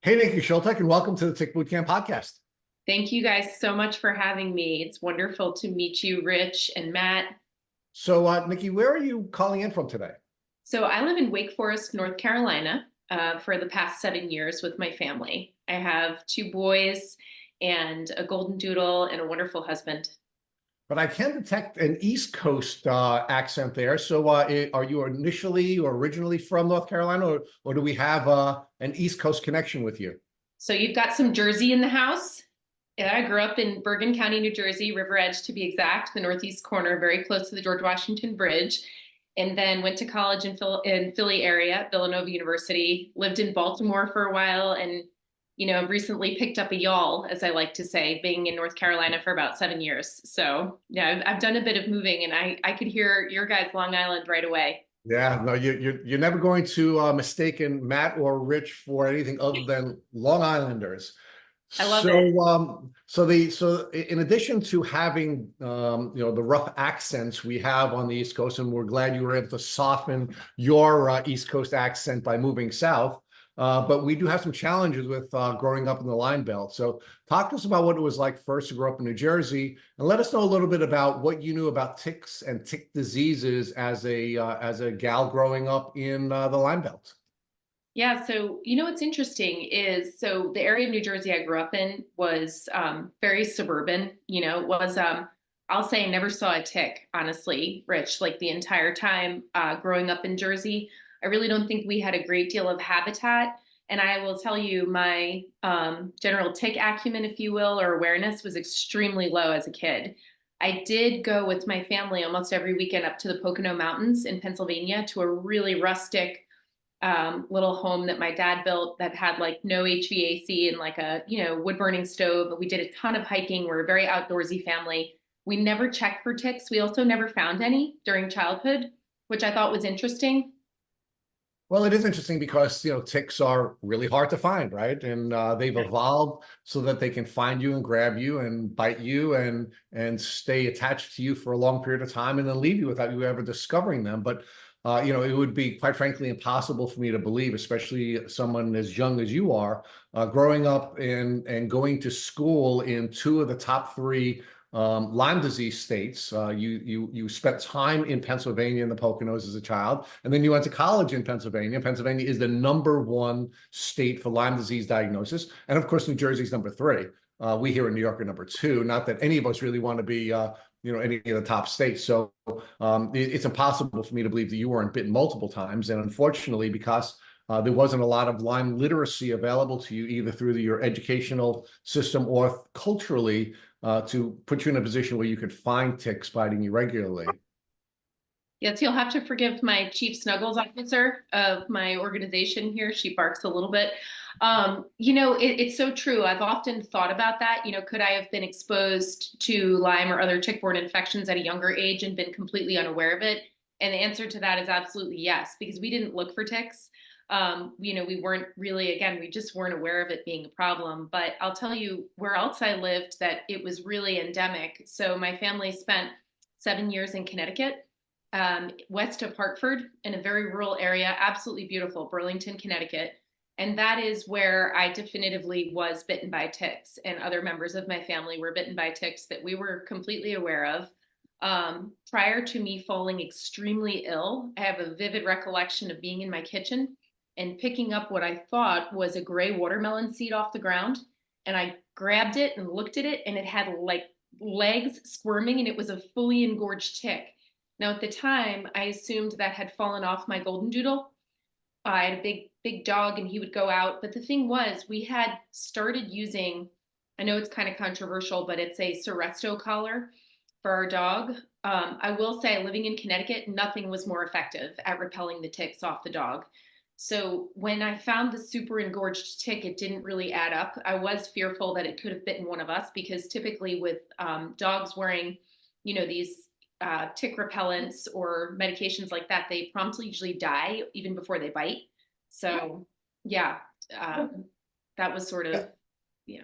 Hey, Nikki Schultek, and welcome to the Tick Bootcamp podcast. Thank you guys so much for having me. It's wonderful to meet you, Rich and Matt. So, Nikki, where are you calling in from today? So I live in Wake Forest, North Carolina, for the past 7 years with my family. I have two boys and a golden doodle and a wonderful husband. But I can detect an East Coast accent there. So, are you initially or originally from North Carolina, or do we have an East Coast connection with you? So you've got some Jersey in the house. Yeah, I grew up in Bergen County, New Jersey, River Edge to be exact, the northeast corner, very close to the George Washington Bridge. And then went to college in Philly area, Villanova University, lived in Baltimore for a while, and recently picked up a yawl, as I like to say, being in North Carolina for about 7 years. So yeah, I've done a bit of moving, and I could hear your guys' Long Island right away. Yeah, no, you're never going to mistaken Matt or Rich for anything other than Long Islanders. I love it. So in addition to having the rough accents we have on the East Coast, and we're glad you were able to soften your East Coast accent by moving south. But we do have some challenges with growing up in the Line Belt. So talk to us about what it was like first to grow up in New Jersey, and let us know a little bit about what you knew about ticks and tick diseases as a gal growing up in the Line Belt. Yeah, so what's interesting is so the area of New Jersey I grew up in was very suburban. It was I'll say I never saw a tick, honestly, Rich, like the entire time growing up in Jersey. I really don't think we had a great deal of habitat. And I will tell you, my general tick acumen, if you will, or awareness was extremely low as a kid. I did go with my family almost every weekend up to the Pocono Mountains in Pennsylvania to a really rustic little home that my dad built that had like no HVAC and like a wood burning stove. We did a ton of hiking. We're a very outdoorsy family. We never checked for ticks. We also never found any during childhood, which I thought was interesting. Well, it is interesting because ticks are really hard to find, right? And they've evolved so that they can find you and grab you and bite you and stay attached to you for a long period of time and then leave you without you ever discovering them. But it would be quite frankly impossible for me to believe, especially someone as young as you are, growing up and going to school in two of the top three Lyme disease states. You spent time in Pennsylvania in the Poconos as a child, and then you went to college in Pennsylvania. Pennsylvania is the #1 state for Lyme disease diagnosis, and of course, New Jersey's #3. We here in New York are #2. Not that any of us really want to be, any of the top states. So it's impossible for me to believe that you weren't bitten multiple times, and unfortunately, because there wasn't a lot of Lyme literacy available to you, either through your educational system or culturally, to put you in a position where you could find ticks biting you regularly. Yes, you'll have to forgive my chief snuggles officer of my organization here. She barks a little bit. It's so true. I've often thought about that. Could I have been exposed to Lyme or other tick-borne infections at a younger age and been completely unaware of it? And the answer to that is absolutely yes, because we didn't look for ticks. We weren't really, again, we just weren't aware of it being a problem. But I'll tell you where else I lived that it was really endemic. So my family spent 7 years in Connecticut, west of Hartford, in a very rural area, absolutely beautiful, Burlington, Connecticut. And that is where I definitively was bitten by ticks, and other members of my family were bitten by ticks that we were completely aware of. Prior to me falling extremely ill, I have a vivid recollection of being in my kitchen and picking up what I thought was a gray watermelon seed off the ground. And I grabbed it and looked at it, and it had like legs squirming, and it was a fully engorged tick. Now, at the time, I assumed that had fallen off my golden doodle. I had a big dog, and he would go out. But the thing was, we had started using, I know it's kind of controversial, but it's a Seresto collar for our dog. I will say, living in Connecticut, nothing was more effective at repelling the ticks off the dog. So when I found the super engorged tick, it didn't really add up. I was fearful that it could have bitten one of us, because typically with dogs wearing, these tick repellents or medications like that, they promptly usually die even before they bite. So yeah, that was sort of, yeah.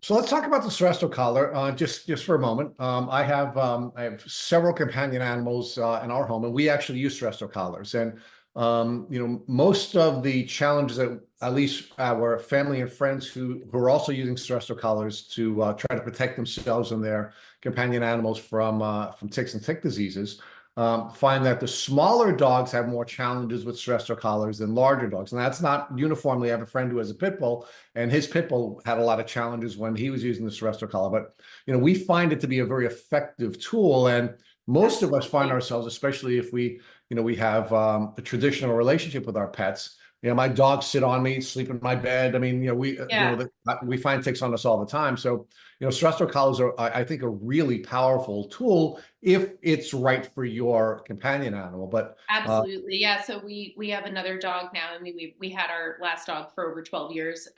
So let's talk about the Seresto collar just for a moment. I have several companion animals in our home, and we actually use Seresto collars. And most of the challenges that at least our family and friends who are also using stressor collars to try to protect themselves and their companion animals from ticks and tick diseases, find that the smaller dogs have more challenges with stressor collars than larger dogs. And that's not uniformly. I have a friend who has a pit bull, and his pit bull had a lot of challenges when he was using the stressor collar. But we find it to be a very effective tool, and most of us find Absolutely. ourselves, especially if we have a traditional relationship with our pets. My dogs sit on me, sleep in my bed. I mean, Yeah. we find ticks on us all the time. So, stress collars are, I think, a really powerful tool if it's right for your companion animal. But Absolutely. Yeah. So we have another dog now. I mean, we had our last dog for over 12 years,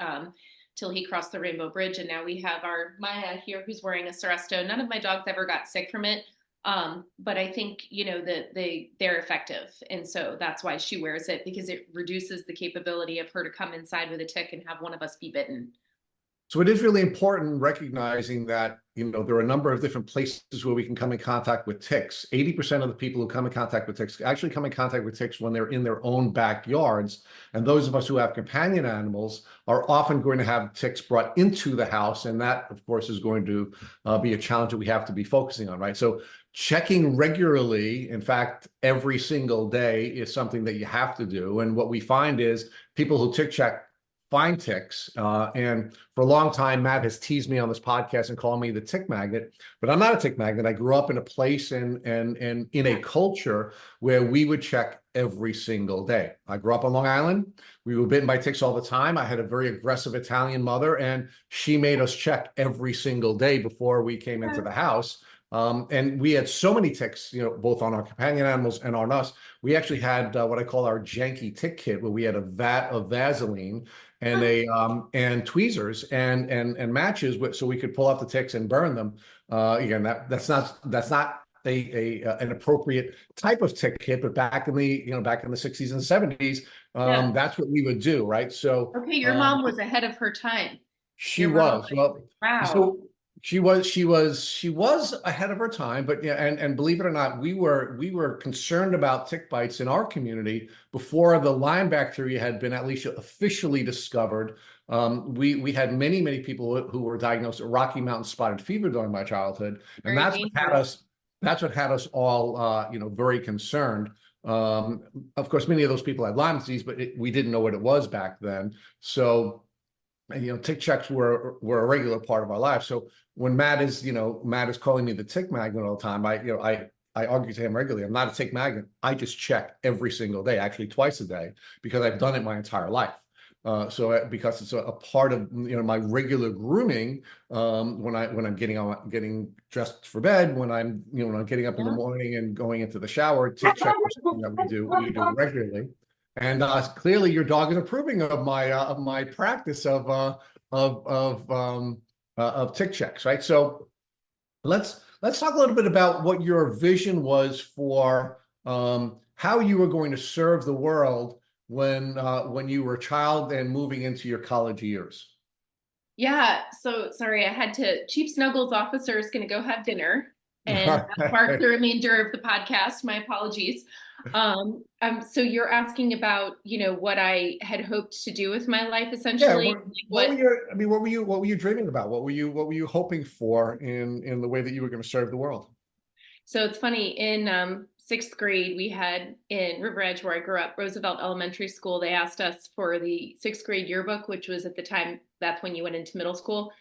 till he crossed the Rainbow Bridge. And now we have our Maya here who's wearing a Seresto. None of my dogs ever got sick from it. But I think, that they're effective. And so that's why she wears it, because it reduces the capability of her to come inside with a tick and have one of us be bitten. So it is really important recognizing that, there are a number of different places where we can come in contact with ticks. 80% of the people who come in contact with ticks actually come in contact with ticks when they're in their own backyards. And those of us who have companion animals are often going to have ticks brought into the house. And that, of course, is going to be a challenge that we have to be focusing on, right? So checking regularly, in fact, every single day, is something that you have to do. And what we find is people who tick check find ticks. And for a long time, Matt has teased me on this podcast and called me the tick magnet, but I'm not a tick magnet. I grew up in a place and in a culture where we would check every single day. I grew up on Long Island. We were bitten by ticks all the time. I had a very aggressive Italian mother, and she made us check every single day before we came into the house. And we had so many ticks, both on our companion animals and on us. We actually had what I call our janky tick kit, where we had a vat of Vaseline and and tweezers and matches, so we could pull out the ticks and burn them. Again, that's not an appropriate type of tick kit, but back in the 60s and 70s, Yeah. that's what we would do, right? So Okay. Your mom was ahead of her time. she Your mom, was. Well, wow. so she was ahead of her time, but yeah, and believe it or not, we were concerned about tick bites in our community before the Lyme bacteria had been at least officially discovered. We had many people who were diagnosed with Rocky Mountain spotted fever during my childhood, and Very dangerous. that's what had us all very concerned. Of course, many of those people had Lyme disease, but we didn't know what it was back then. So tick checks were a regular part of our lives. So when Matt is calling me the tick magnet all the time, I argue to him regularly. I'm not a tick magnet. I just check every single day, actually twice a day, because I've done it my entire life. Because it's a part of my regular grooming, when I'm getting dressed for bed, when I'm getting up in the Yeah. morning and going into the shower, tick checks are something that we do regularly. And clearly, your dog is approving of my practice of tick checks, right? So let's talk a little bit about what your vision was for how you were going to serve the world when you were a child and moving into your college years. Yeah. So sorry, I had to. Chief Snuggles officer is going to go have dinner and mark the remainder of the podcast. My apologies. So you're asking about, what I had hoped to do with my life, Yeah, essentially. what What were your, I mean, what were you dreaming about? What were you hoping for in the way that you were going to serve the world? So it's funny, in sixth grade, we had in River Edge, where I grew up, Roosevelt Elementary School, they asked us for the sixth grade yearbook, which was at the time, that's when you went into middle school,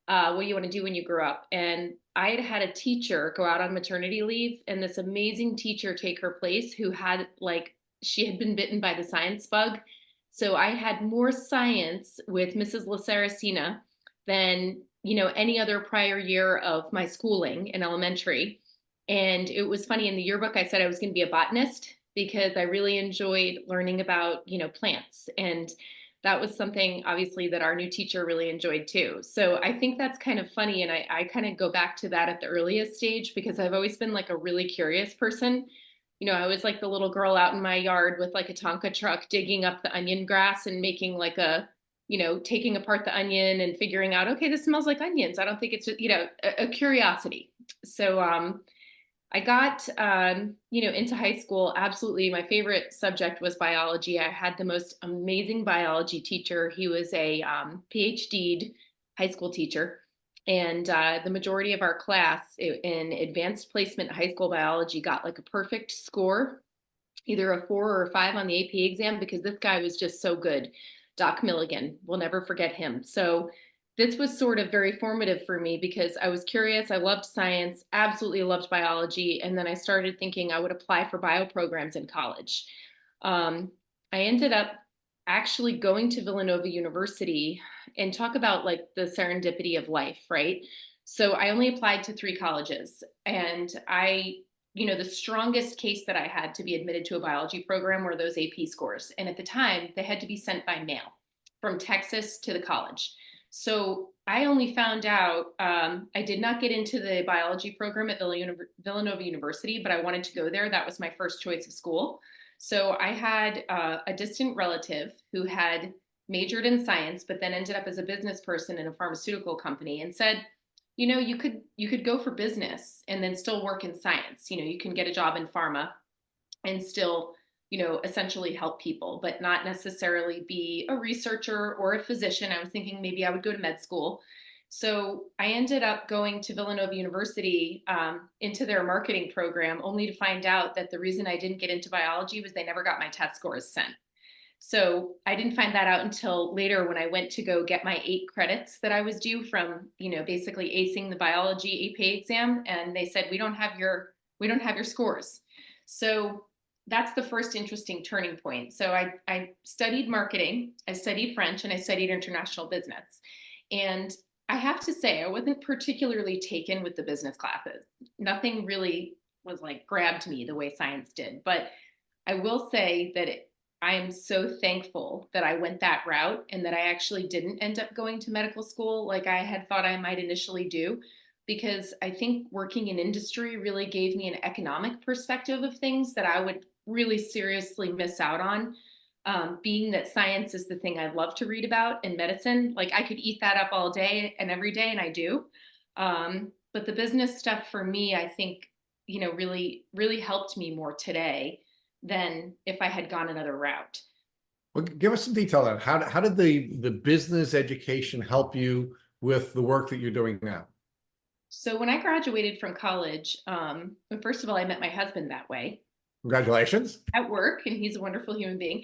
what you want to do when you grow up. And I had a teacher go out on maternity leave, and this amazing teacher take her place, who had, she had been bitten by the science bug. So I had more science with Mrs. LaSaracina than, any other prior year of my schooling in elementary. And it was funny, in the yearbook, I said I was going to be a botanist because I really enjoyed learning about, plants. And that was something, obviously, that our new teacher really enjoyed too. So I think that's kind of funny. And I kind of go back to that at the earliest stage, because I've always been like a really curious person. I was like the little girl out in my yard with like a Tonka truck, digging up the onion grass and making like taking apart the onion and figuring out, okay, this smells like onions. I don't think it's, a curiosity. So, I got, into high school. Absolutely, my favorite subject was biology. I had the most amazing biology teacher. He was a PhD high school teacher, and the majority of our class in advanced placement high school biology got like a perfect score, either a 4 or a 5 on the AP exam, because this guy was just so good. Doc Milligan, we'll never forget him. So this was sort of very formative for me because I was curious. I loved science, absolutely loved biology. And then I started thinking I would apply for bio programs in college. Um, I ended up actually going to Villanova University, and talk about like the serendipity of life, right? So I only applied to 3 colleges, and the strongest case that I had to be admitted to a biology program were those AP scores. And at the time, they had to be sent by mail from Texas to the college. So I only found out, I did not get into the biology program at Villanova University, but I wanted to go there. That was my first choice of school. So I had a distant relative who had majored in science, but then ended up as a business person in a pharmaceutical company, and said, you could go for business and then still work in science. You can get a job in pharma and still, essentially help people, but not necessarily be a researcher or a physician. I was thinking maybe I would go to med school. So I ended up going to Villanova University, into their marketing program, only to find out that the reason I didn't get into biology was they never got my test scores sent. So I didn't find that out until later, when I went to go get my 8 credits that I was due from, basically acing the biology AP exam. And they said, we don't have your scores. So that's the first interesting turning point. So I studied marketing, I studied French, and I studied international business. And I have to say, I wasn't particularly taken with the business classes. Nothing really was like grabbed me the way science did. But I will say that I am so thankful that I went that route, and that I actually didn't end up going to medical school like I had thought I might initially do, because I think working in industry really gave me an economic perspective of things that I would really seriously miss out on. Being that science is the thing I love to read about, in medicine, like I could eat that up all day and every day, and I do. But the business stuff for me, I think, really, really helped me more today than if I had gone another route. Well, give us some detail on how did the business education help you with the work that you're doing now? So when I graduated from college, first of all, I met my husband that way Congratulations. at work, and he's a wonderful human being.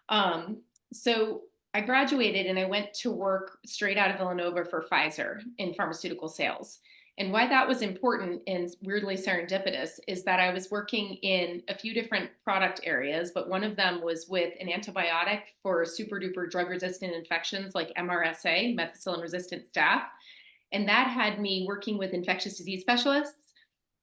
Um, so I graduated and I went to work straight out of Villanova for Pfizer in pharmaceutical sales. And why that was important and weirdly serendipitous is that I was working in a few different product areas, but one of them was with an antibiotic for super duper drug resistant infections like MRSA, methicillin resistant staph. And that had me working with infectious disease specialists.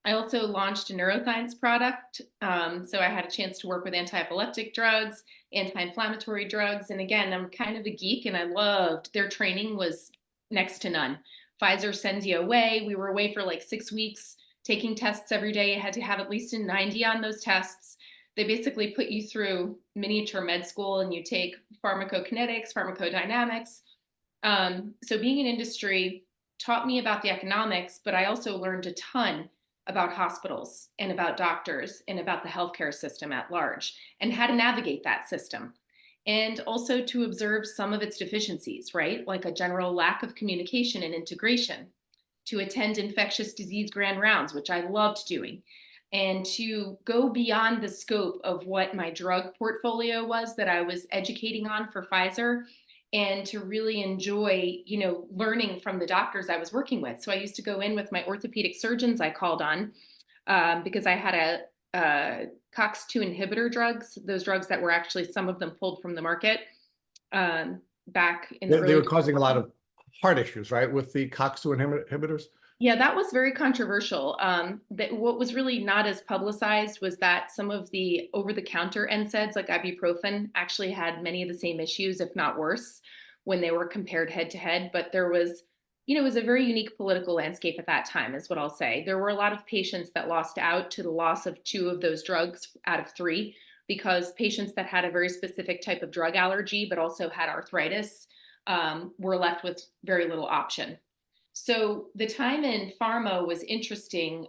I also launched a neuroscience product. So I had a chance to work with anti-epileptic drugs, anti-inflammatory drugs. And again, I'm kind of a geek, and I loved their training was next to none. Pfizer sends you away. We were away for like 6 weeks, taking tests every day. You had to have at least a 90 on those tests. They basically put you through miniature med school, and you take pharmacokinetics, pharmacodynamics. So being in industry taught me about the economics, but I also learned a ton about hospitals and about doctors and about the healthcare system at large, and how to navigate that system. And also to observe some of its deficiencies, right? Like a general lack of communication and integration, to attend infectious disease grand rounds, which I loved doing, and to go beyond the scope of what my drug portfolio was that I was educating on for Pfizer, and to really enjoy, learning from the doctors I was working with. So I used to go in with my orthopedic surgeons I called on, because I had a COX-2 inhibitor drugs, those drugs that were actually, some of them pulled from the market, back in the They early were causing a lot of heart issues, right, with the COX-2 inhibitors? Yeah, that was very controversial. That what was really not as publicized was that some of the over-the-counter NSAIDs, like ibuprofen, actually had many of the same issues, if not worse, when they were compared head to head. But there was, it was a very unique political landscape at that time, is what I'll say. There were a lot of patients that lost out to the loss of 2 of those drugs out of 3, because patients that had a very specific type of drug allergy, but also had arthritis, were left with very little option. So the time in pharma was interesting.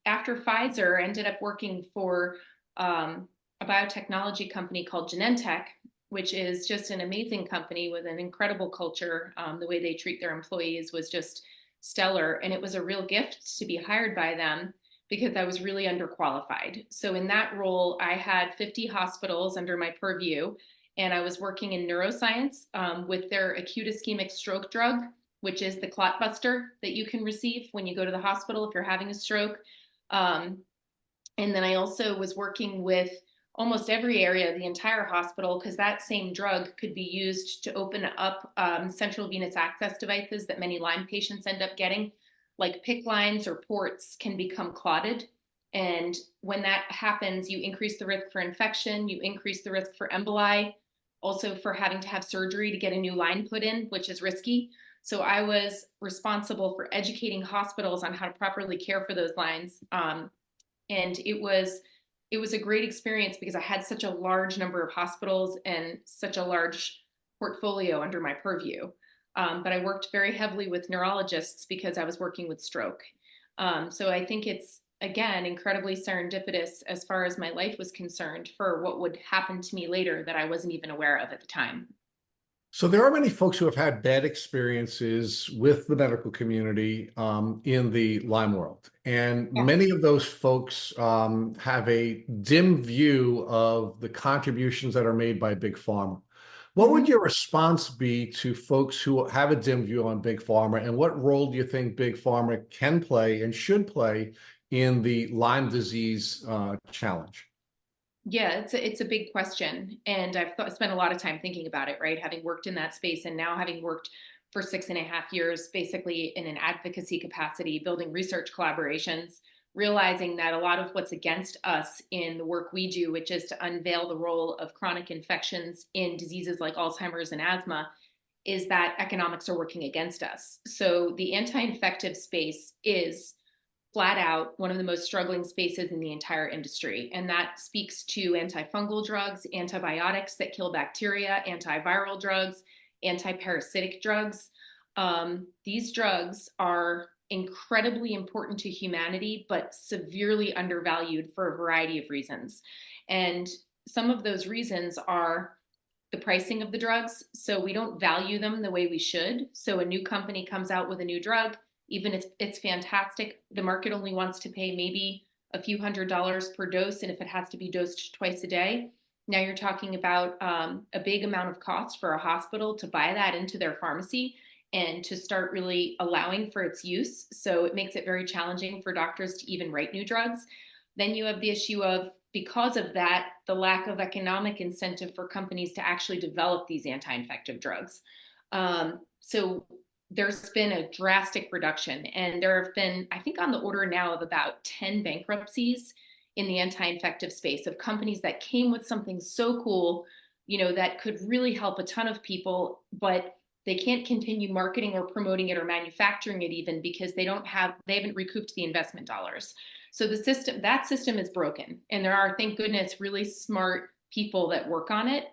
after Pfizer, I ended up working for a biotechnology company called Genentech, which is just an amazing company with an incredible culture. The way they treat their employees was just stellar. And it was a real gift to be hired by them because I was really underqualified. So in that role, I had 50 hospitals under my purview, and I was working in neuroscience with their acute ischemic stroke drug, which is the clot buster that you can receive when you go to the hospital if you're having a stroke. Um, and then I also was working with almost every area of the entire hospital, because that same drug could be used to open up central venous access devices that many Lyme patients end up getting, like PICC lines or ports can become clotted. And when that happens, you increase the risk for infection, you increase the risk for emboli, also for having to have surgery to get a new line put in, which is risky. So I was responsible for educating hospitals on how to properly care for those lines. And it was a great experience because I had such a large number of hospitals and such a large portfolio under my purview. But I worked very heavily with neurologists because I was working with stroke. So I think it's, again, incredibly serendipitous as far as my life was concerned for what would happen to me later that I wasn't even aware of at the time. So there are many folks who have had bad experiences with the medical community in the Lyme world, and Yeah. many of those folks have a dim view of the contributions that are made by Big Pharma. What would Mhm. your response be to folks who have a dim view on Big Pharma, and what role do you think Big Pharma can play and should play in the Lyme disease challenge? Yeah, it's a big question, and spent a lot of time thinking about it. Right, having worked in that space, and now having worked for 6.5 years, basically in an advocacy capacity, building research collaborations, realizing that a lot of what's against us in the work we do, which is to unveil the role of chronic infections in diseases like Alzheimer's and asthma, is that economics are working against us. So the anti-infective space is flat out one of the most struggling spaces in the entire industry. And that speaks to antifungal drugs, antibiotics that kill bacteria, antiviral drugs, antiparasitic drugs. These drugs are incredibly important to humanity, but severely undervalued for a variety of reasons. And some of those reasons are the pricing of the drugs. So we don't value them the way we should. So a new company comes out with a new drug, even if it's fantastic, the market only wants to pay maybe a few $100s per dose. And if it has to be dosed twice a day, now you're talking about a big amount of cost for a hospital to buy that into their pharmacy and to start really allowing for its use. So it makes it very challenging for doctors to even write new drugs. Then you have the issue of, because of that, the lack of economic incentive for companies to actually develop these anti-infective drugs. So there's been a drastic reduction, and there have been, I think, on the order now of about 10 bankruptcies in the anti-infective space of companies that came with something so cool, that could really help a ton of people, but they can't continue marketing or promoting it or manufacturing it even because they haven't recouped the investment dollars. So that system is broken. And there are, thank goodness, really smart people that work on it.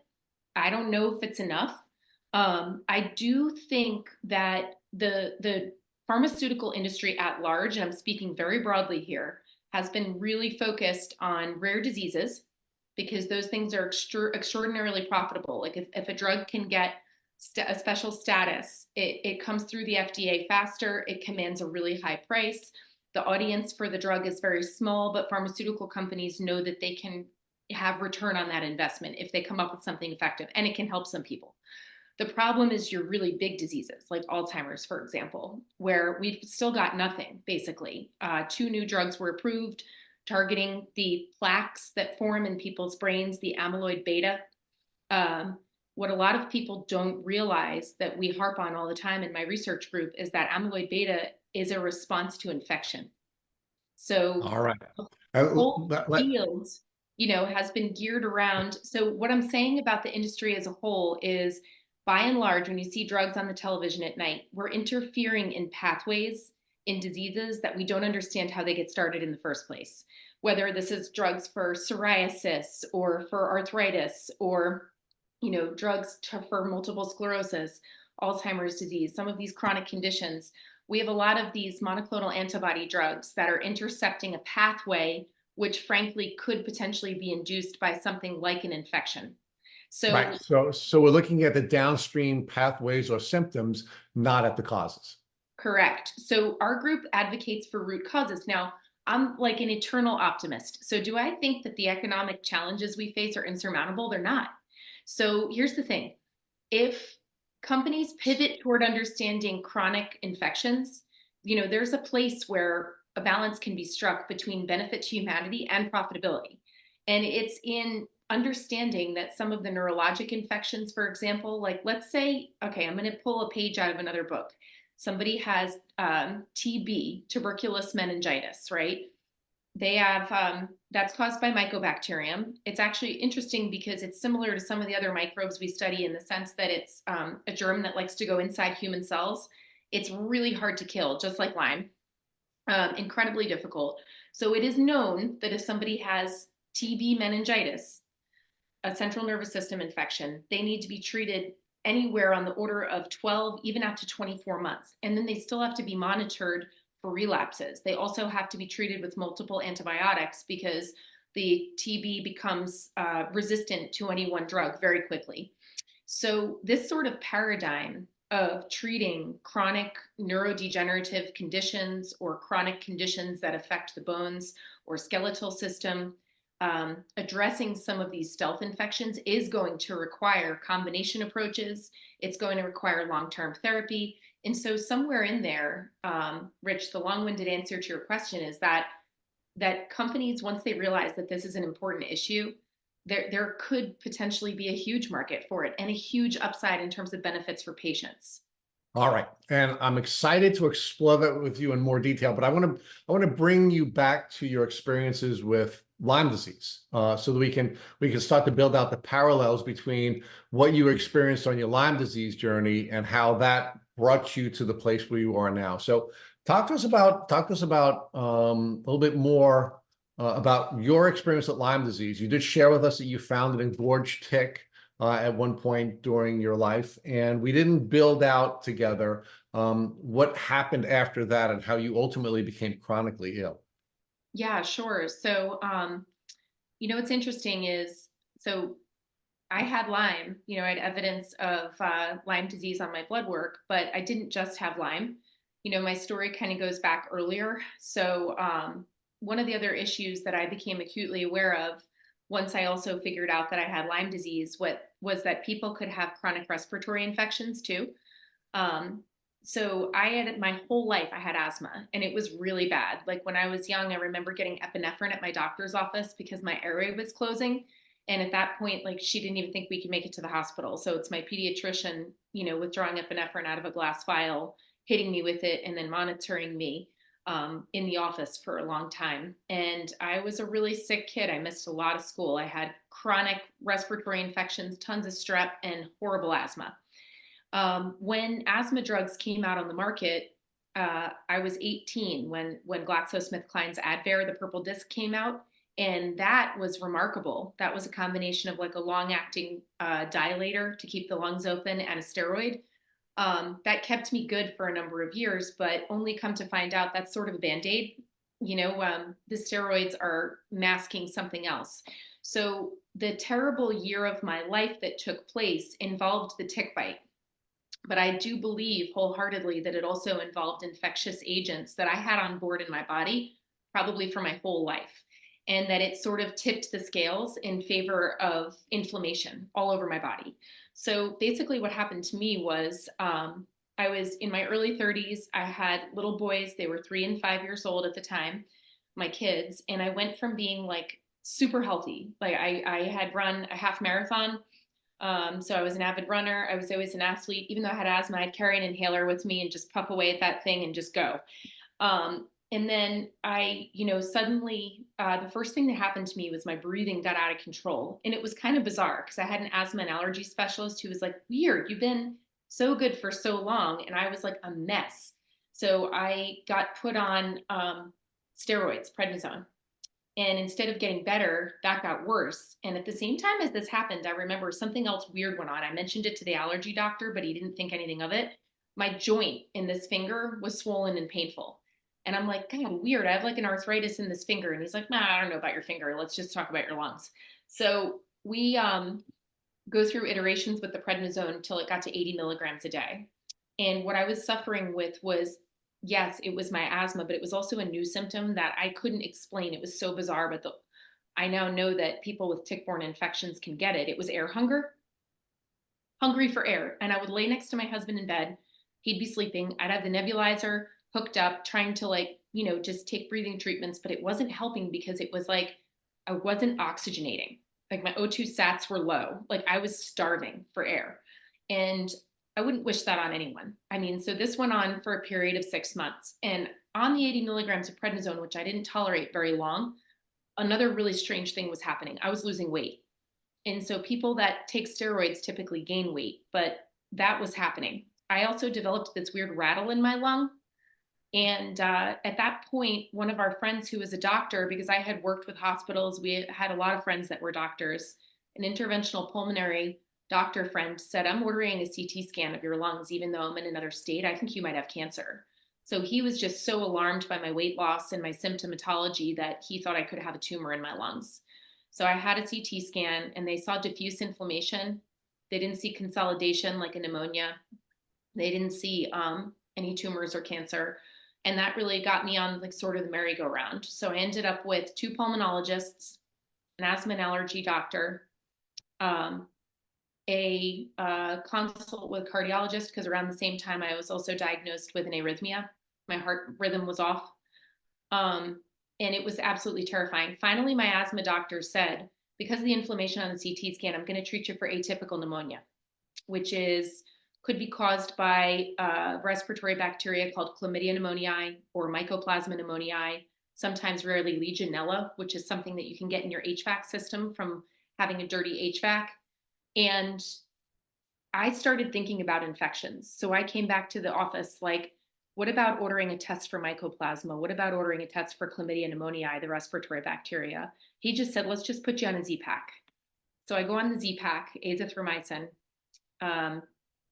I don't know if it's enough. I do think that the pharmaceutical industry at large, and I'm speaking very broadly here, has been really focused on rare diseases because those things are extraordinarily profitable. Like if a drug can get a special status, it comes through the FDA faster, it commands a really high price. The audience for the drug is very small, but pharmaceutical companies know that they can have return on that investment if they come up with something effective, and it can help some people. The problem is your really big diseases like Alzheimer's, for example, where we've still got nothing, basically. 2 new drugs were approved targeting the plaques that form in people's brains, the amyloid beta. What a lot of people don't realize that we harp on all the time in my research group is that amyloid beta is a response to infection. So All right. the whole Let, let, field, has been geared around. So what I'm saying about the industry as a whole is, by and large, when you see drugs on the television at night, we're interfering in pathways in diseases that we don't understand how they get started in the first place. Whether this is drugs for psoriasis or for arthritis or, drugs for multiple sclerosis, Alzheimer's disease, some of these chronic conditions, we have a lot of these monoclonal antibody drugs that are intercepting a pathway which frankly could potentially be induced by something like an infection. Right. So So we're looking at the downstream pathways or symptoms, not at the causes. correct. So our group advocates for root causes. Now, I'm like an eternal optimist. So do I think that the economic challenges we face are insurmountable? They're not. So here's the thing. If companies pivot toward understanding chronic infections, there's a place where a balance can be struck between benefit to humanity and profitability. And it's in understanding that some of the neurologic infections, for example, like let's say, okay, I'm going to pull a page out of another book. Somebody has TB, tuberculous meningitis, right? They have that's caused by mycobacterium. It's actually interesting because it's similar to some of the other microbes we study in the sense that it's a germ that likes to go inside human cells. It's really hard to kill, just like Lyme, incredibly difficult. So it is known that if somebody has TB meningitis, a central nervous system infection, they need to be treated anywhere on the order of 12, even up to 24 months. And then they still have to be monitored for relapses. They also have to be treated with multiple antibiotics because the TB becomes resistant to any one drug very quickly. So this sort of paradigm of treating chronic neurodegenerative conditions or chronic conditions that affect the bones or skeletal system, addressing some of these stealth infections is going to require combination approaches. It's going to require long-term therapy. And so somewhere in there, Rich, the long-winded answer to your question is that companies, once they realize that this is an important issue, there could potentially be a huge market for it and a huge upside in terms of benefits for patients. All right. And I'm excited to explore that with you in more detail, but I want to bring you back to your experiences with Lyme disease, so that we can start to build out the parallels between what you experienced on your Lyme disease journey and how that brought you to the place where you are now. So talk to us about a little bit more about your experience with Lyme disease. You did share with us that you found an engorged tick at one point during your life, and we didn't build out together what happened after that and how you ultimately became chronically ill. Yeah, sure. So, what's interesting is, so I had Lyme, I had evidence of Lyme disease on my blood work, but I didn't just have Lyme. My story kind of goes back earlier. So, one of the other issues that I became acutely aware of once I also figured out that I had Lyme disease, was that people could have chronic respiratory infections too. Um, so I had my whole life, I had asthma and it was really bad. Like when I was young, I remember getting epinephrine at my doctor's office because my airway was closing. And at that point, like she didn't even think we could make it to the hospital. So it's my pediatrician, withdrawing epinephrine out of a glass vial, hitting me with it, and then monitoring me in the office for a long time. And I was a really sick kid. I missed a lot of school. I had chronic respiratory infections, tons of strep, and horrible asthma. When asthma drugs came out on the market, I was 18 when GlaxoSmithKline's Advair, the purple disc, came out, and that was remarkable. That was a combination of like a long-acting dilator to keep the lungs open and a steroid. That kept me good for a number of years, but only come to find out that's sort of a Band-Aid. The steroids are masking something else. So the terrible year of my life that took place involved the tick bite. But I do believe wholeheartedly that it also involved infectious agents that I had on board in my body, probably for my whole life. And that it sort of tipped the scales in favor of inflammation all over my body. So basically what happened to me was I was in my early 30s. I had little boys. They were 3 and 5 years old at the time, my kids. And I went from being like super healthy. Like I had run a half marathon. So I was an avid runner. I was always an athlete. Even though I had asthma, I'd carry an inhaler with me and just puff away at that thing and just go. And then suddenly the first thing that happened to me was my breathing got out of control. And it was kind of bizarre because I had an asthma and allergy specialist who was like, weird, you've been so good for so long. And I was like a mess. So I got put on steroids, prednisone. And instead of getting better, that got worse. And at the same time as this happened, I remember something else weird went on. I mentioned it to the allergy doctor, but he didn't think anything of it. My joint in this finger was swollen and painful. And I'm like, God, weird. I have like an arthritis in this finger. And he's like, nah, I don't know about your finger. Let's just talk about your lungs. So we go through iterations with the prednisone until it got to 80 milligrams a day. And what I was suffering with was, yes, it was my asthma, but it was also a new symptom that I couldn't explain. It was so bizarre, but I now know that people with tick-borne infections can get it. It was air hunger, hungry for air. And I would lay next to my husband in bed. He'd be sleeping. I'd have the nebulizer hooked up, trying to like, just take breathing treatments, but it wasn't helping because it was like I wasn't oxygenating. Like my O2 sats were low. Like I was starving for air. And I wouldn't wish that on anyone. I mean, so this went on for a period of 6 months. And on the 80 milligrams of prednisone, which I didn't tolerate very long, another really strange thing was happening. I was losing weight. And so people that take steroids typically gain weight, but that was happening. I also developed this weird rattle in my lung. And at that point, one of our friends who was a doctor, because I had worked with hospitals, we had a lot of friends that were doctors, an interventional pulmonary doctor friend said, I'm ordering a CT scan of your lungs, even though I'm in another state. I think you might have cancer. So he was just so alarmed by my weight loss and my symptomatology that he thought I could have a tumor in my lungs. So I had a CT scan and they saw diffuse inflammation. They didn't see consolidation like a pneumonia. They didn't see any tumors or cancer. And that really got me on like sort of the merry-go-round. So I ended up with 2 pulmonologists, an asthma and allergy doctor, a consult with a cardiologist, because around the same time I was also diagnosed with an arrhythmia. My heart rhythm was off. And it was absolutely terrifying. Finally, my asthma doctor said, because of the inflammation on the CT scan, I'm going to treat you for atypical pneumonia, which could be caused by respiratory bacteria called chlamydia pneumoniae or mycoplasma pneumoniae, sometimes rarely Legionella, which is something that you can get in your HVAC system from having a dirty HVAC. And I started thinking about infections. So I came back to the office like, what about ordering a test for mycoplasma? What about ordering a test for chlamydia pneumoniae, the respiratory bacteria? He just said, let's just put you on a Z-Pack. So I go on the Z-Pack, azithromycin,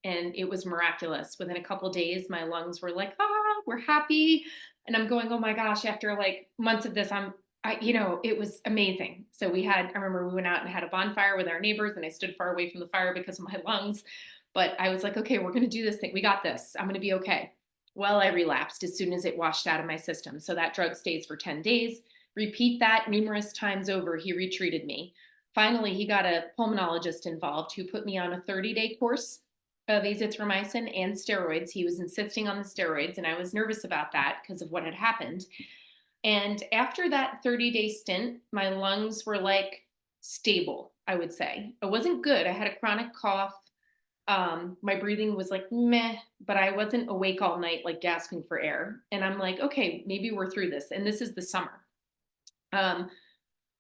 and it was miraculous. Within a couple of days, my lungs were like, we're happy. And I'm going, oh my gosh, after like months of this, it was amazing. So I remember we went out and had a bonfire with our neighbors and I stood far away from the fire because of my lungs. But I was like, okay, we're going to do this thing. We got this. I'm going to be okay. Well, I relapsed as soon as it washed out of my system. So that drug stays for 10 days. Repeat that numerous times over. He retreated me. Finally, he got a pulmonologist involved who put me on a 30-day course of azithromycin and steroids. He was insisting on the steroids, and I was nervous about that because of what had happened. And after that 30-day stint, my lungs were like stable, I would say. It wasn't good. I had a chronic cough. My breathing was like meh, but I wasn't awake all night, like gasping for air. And I'm like, okay, maybe we're through this. And this is the summer.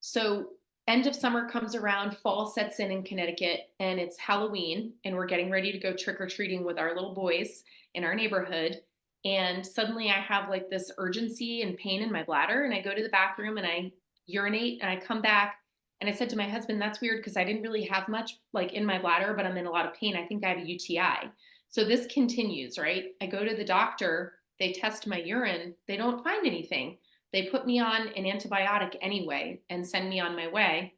So end of summer comes around, fall sets in Connecticut, and it's Halloween, and we're getting ready to go trick-or-treating with our little boys in our neighborhood. And suddenly I have like this urgency and pain in my bladder, and I go to the bathroom and I urinate and I come back. And I said to my husband, that's weird because I didn't really have much like in my bladder, but I'm in a lot of pain. I think I have a UTI. So this continues, right? I go to the doctor, they test my urine, they don't find anything. They put me on an antibiotic anyway and send me on my way.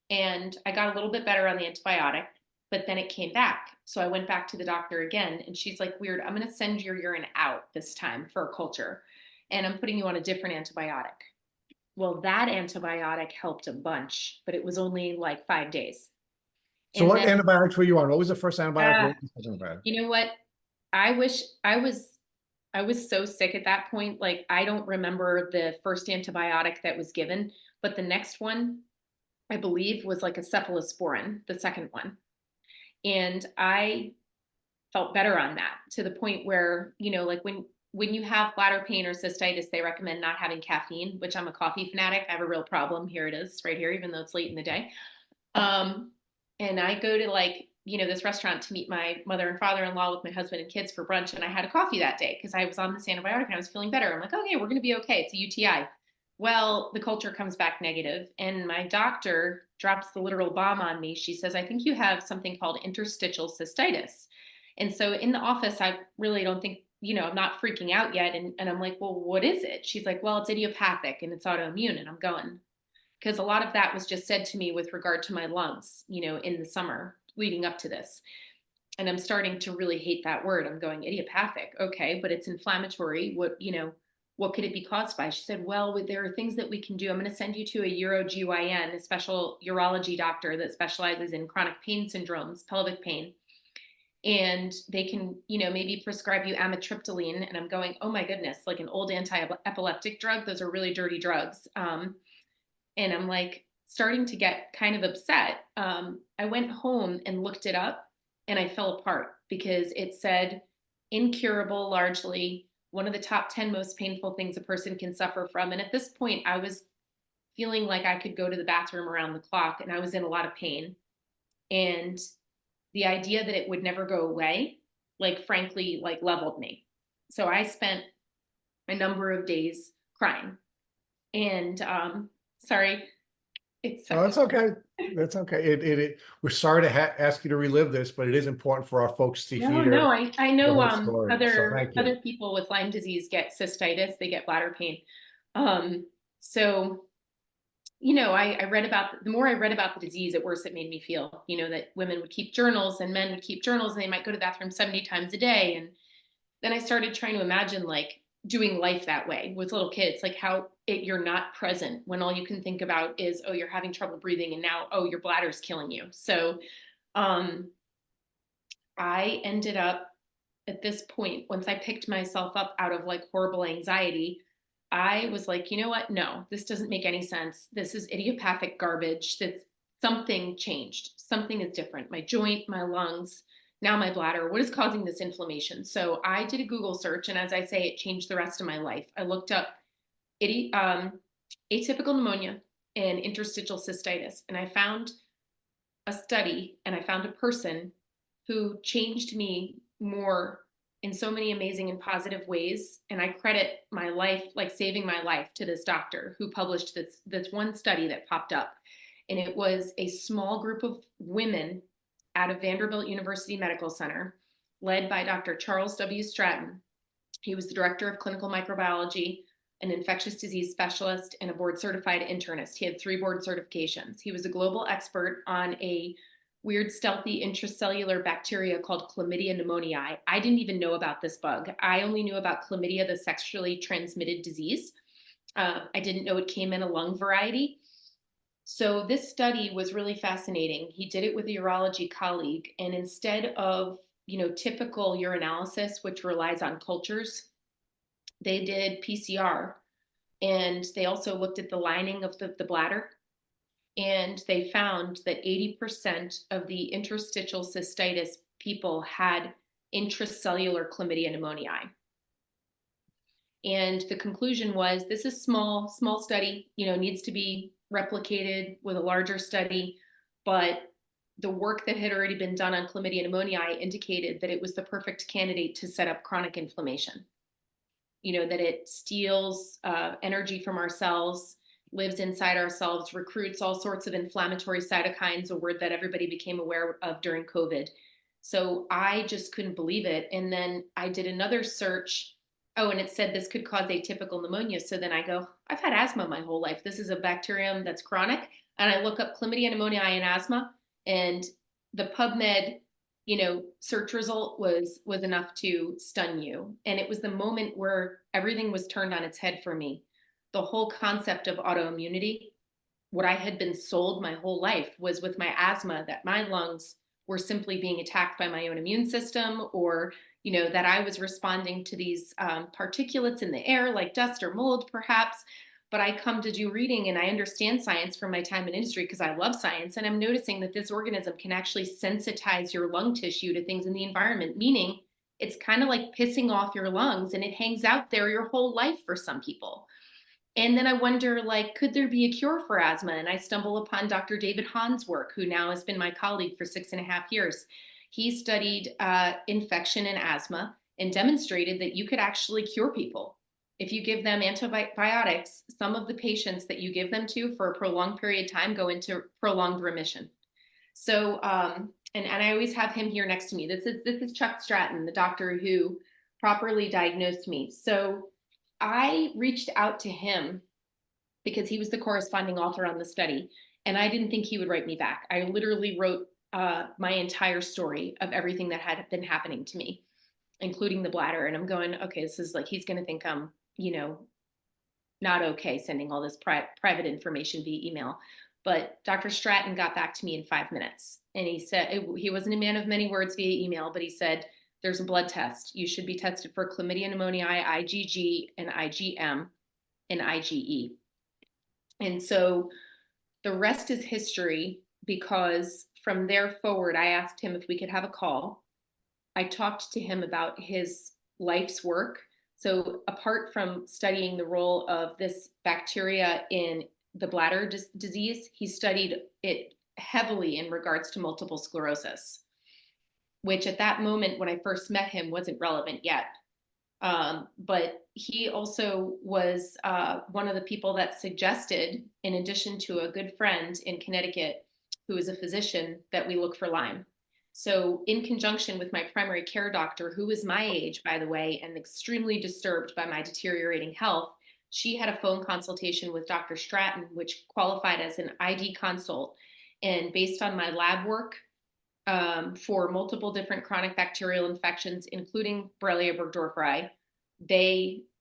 And I got a little bit better on the antibiotic, but then it came back. So I went back to the doctor again, and she's like, weird, I'm going to send your urine out this time for a culture, and I'm putting you on a different antibiotic. Well, that antibiotic helped a bunch, but it was only like 5 days. So And what then, antibiotics were you on? What was the first antibiotic? uh, What was the second antibiotic? you know what? I wish I was so sick at that point. Like, I don't remember the first antibiotic that was given, but the next one, I believe, was like a cephalosporin, the second one. And I felt better on that to the point where, like when you have bladder pain or cystitis, they recommend not having caffeine, which I'm a coffee fanatic. I have a real problem. Here it is right here, even though it's late in the day. And I go to this restaurant to meet my mother and father-in-law with my husband and kids for brunch. And I had a coffee that day because I was on this antibiotic and I was feeling better. I'm like, okay, we're going to be okay. It's a UTI. Well, the culture comes back negative, and my doctor drops the literal bomb on me. She says, I think you have something called interstitial cystitis. And so in the office, I really don't think, I'm not freaking out yet. And I'm like, well, what is it? She's like, well, it's idiopathic and it's autoimmune. And I'm going, because a lot of that was just said to me with regard to my lungs, in the summer leading up to this. And I'm starting to really hate that word. I'm going idiopathic. Okay, but it's inflammatory. What could it be caused by? She said, well, there are things that we can do. I'm going to send you to a UroGYN, a special urology doctor that specializes in chronic pain syndromes, pelvic pain. And they can, maybe prescribe you amitriptyline. And I'm going, oh my goodness, like an old anti-epileptic drug. Those are really dirty drugs. And I'm like starting to get kind of upset. I went home and looked it up and I fell apart because it said incurable, largely one of the top 10 most painful things a person can suffer from. And at this point, I was feeling like I could go to the bathroom around the clock and I was in a lot of pain. And the idea that it would never go away, like, frankly, like leveled me. So I spent a number of days crying. And sorry, it's No, that's okay. That's okay. We're sorry to ask you to relive this, but it is important for our folks to no, hear I the know whole story. So thank you. other people with Lyme disease get cystitis, they get bladder pain. So I read about, the more I read about the disease, the worse it made me feel, that women would keep journals and men would keep journals and they might go to the bathroom 70 times a day. And then I started trying to imagine like doing life that way with little kids, like how you're not present when all you can think about is, oh, you're having trouble breathing and now, oh, your bladder's killing you. So um, I ended up at this point, once I picked myself up out of like horrible anxiety, I was like, you know what? No, this doesn't make any sense. This is idiopathic garbage. That something changed. Something is different. My joint, my lungs, now my bladder. What is causing this inflammation? So I did a Google search, and as I say, it changed the rest of my life. I looked up atypical pneumonia and interstitial cystitis, and I found a study and I found a person who changed me more in so many amazing and positive ways. And I credit my life, like saving my life, to this doctor who published this one study that popped up. And it was a small group of women out of Vanderbilt University Medical Center, led by Dr. Charles W. Stratton. He was the director of clinical microbiology, an infectious disease specialist, and a board certified internist. He had 3 board certifications. He was a global expert on a weird, stealthy intracellular bacteria called Chlamydia pneumoniae. I didn't even know about this bug. I only knew about chlamydia, the sexually transmitted disease. I didn't know it came in a lung variety. So this study was really fascinating. He did it with a urology colleague, and instead of typical urinalysis, which relies on cultures, they did PCR, and they also looked at the lining of the bladder, and they found that 80% of the interstitial cystitis people had intracellular chlamydia pneumoniae. And the conclusion was, this is small study, needs to be replicated with a larger study, but the work that had already been done on chlamydia pneumoniae indicated that it was the perfect candidate to set up chronic inflammation. That it steals energy from our cells, lives inside ourselves, recruits all sorts of inflammatory cytokines, a word that everybody became aware of during COVID. So I just couldn't believe it. And then I did another search. Oh, and it said this could cause atypical pneumonia. So then I go, I've had asthma my whole life. This is a bacterium that's chronic. And I look up chlamydia pneumoniae and asthma, and the PubMed search result was enough to stun you. And it was the moment where everything was turned on its head for me. The whole concept of autoimmunity, what I had been sold my whole life, was with my asthma, that my lungs were simply being attacked by my own immune system, or that I was responding to these particulates in the air, like dust or mold, perhaps. But I come to do reading and I understand science from my time in industry because I love science. And I'm noticing that this organism can actually sensitize your lung tissue to things in the environment, meaning it's kind of like pissing off your lungs, and it hangs out there your whole life for some people. And then I wonder, like, could there be a cure for asthma? And I stumble upon Dr. David Hahn's work, who now has been my colleague for 6.5 years. He studied infection and asthma and demonstrated that you could actually cure people. If you give them antibiotics, some of the patients that you give them to for a prolonged period of time go into prolonged remission. So, and I always have him here next to me. This is Chuck Stratton, the doctor who properly diagnosed me. So I reached out to him because he was the corresponding author on the study, and I didn't think he would write me back. I literally wrote my entire story of everything that had been happening to me, including the bladder. And I'm going, okay, this is like, he's going to think I'm, not okay sending all this private information via email. But Dr. Stratton got back to me in 5 minutes. And he said, he wasn't a man of many words via email, but he said, there's a blood test. You should be tested for chlamydia pneumoniae, IgG, and IgM, and IgE. And so the rest is history, because from there forward, I asked him if we could have a call. I talked to him about his life's work. So apart from studying the role of this bacteria in the bladder disease, he studied it heavily in regards to multiple sclerosis, which at that moment when I first met him wasn't relevant yet. But he also was one of the people that suggested, in addition to a good friend in Connecticut who is a physician, that we look for Lyme. So in conjunction with my primary care doctor, who is my age, by the way, and extremely disturbed by my deteriorating health, she had a phone consultation with Dr. Stratton, which qualified as an ID consult. And based on my lab work for multiple different chronic bacterial infections, including Borrelia burgdorferi,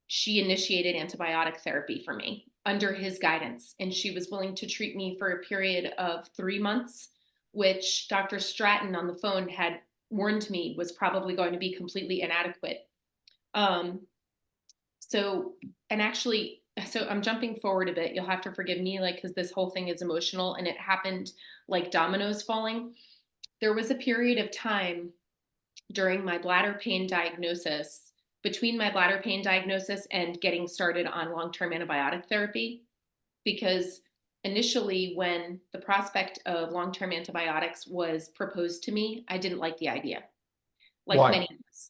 she initiated antibiotic therapy for me under his guidance. And she was willing to treat me for a period of 3 months, which Dr. Stratton on the phone had warned me was probably going to be completely inadequate. So I'm jumping forward a bit. You'll have to forgive me, because this whole thing is emotional and it happened like dominoes falling. There was a period of time during my bladder pain diagnosis, between my bladder pain diagnosis and getting started on long-term antibiotic therapy, because initially when the prospect of long-term antibiotics was proposed to me, I didn't like the idea. Like Why? many of us.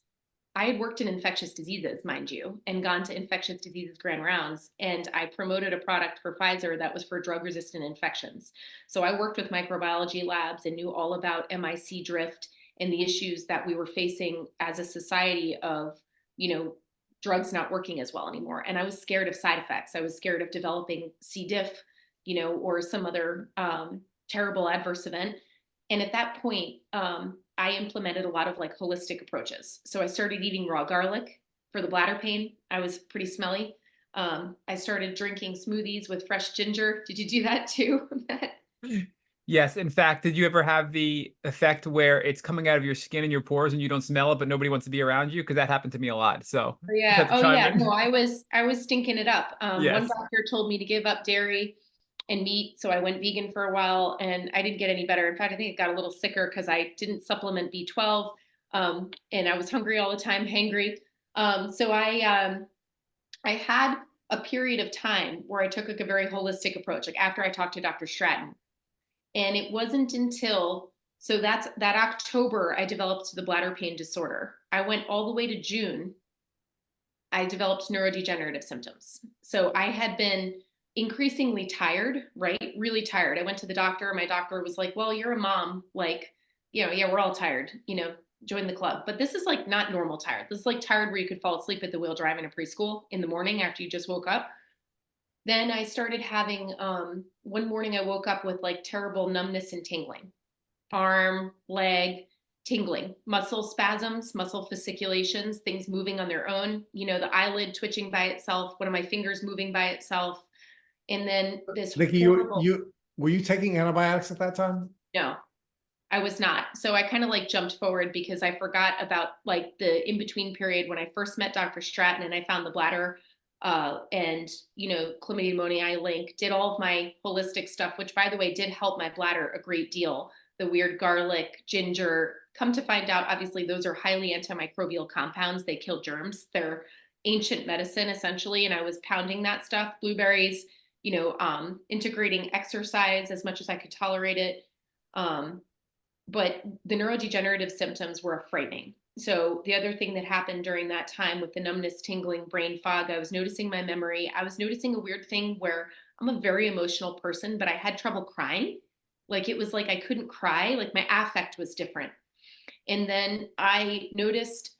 I had worked in infectious diseases, mind you, and gone to infectious diseases grand rounds. And I promoted a product for Pfizer that was for drug-resistant infections. So I worked with microbiology labs and knew all about MIC drift and the issues that we were facing as a society of, drugs not working as well anymore. And I was scared of side effects. I was scared of developing C. diff, or some other terrible adverse event. And at that point, I implemented a lot of holistic approaches. So I started eating raw garlic for the bladder pain. I was pretty smelly. I started drinking smoothies with fresh ginger. Did you do that too? Yes. In fact, did you ever have the effect where it's coming out of your skin and your pores and you don't smell it, but nobody wants to be around you? Because that happened to me a lot. So Yeah. Oh chime yeah. in. No, I was stinking it up. Yes. One doctor told me to give up dairy and meat. So I went vegan for a while and I didn't get any better. In fact, I think it got a little sicker because I didn't supplement B12. And I was hungry all the time, hangry. So I had a period of time where I took a very holistic approach, after I talked to Dr. Stratton. And it wasn't until, so that October, I developed the bladder pain disorder. I went all the way to June. I developed neurodegenerative symptoms. So I had been increasingly tired, right? Really tired. I went to the doctor. My doctor was like, well, you're a mom. Yeah, we're all tired, join the club. But this is not normal tired. This is tired where you could fall asleep at the wheel driving to preschool in the morning after you just woke up. Then I started having, one morning I woke up with terrible numbness and tingling, arm, leg, tingling, muscle spasms, muscle fasciculations, things moving on their own, the eyelid twitching by itself, one of my fingers moving by itself. And then this Nikki, horrible... were you taking antibiotics at that time? No, I was not. So I kind of jumped forward because I forgot about the in-between period when I first met Dr. Stratton and I found the bladder and chlamydia pneumoniae link, did all of my holistic stuff, which by the way did help my bladder a great deal. The weird garlic, ginger, come to find out, obviously those are highly antimicrobial compounds. They kill germs. They're ancient medicine essentially. And I was pounding that stuff, blueberries, integrating exercise as much as I could tolerate it. But the neurodegenerative symptoms were frightening. So the other thing that happened during that time with the numbness, tingling, brain fog, I was noticing my memory. I was noticing a weird thing where I'm a very emotional person, but I had trouble crying. Like it was like I couldn't cry, like my affect was different. And then I noticed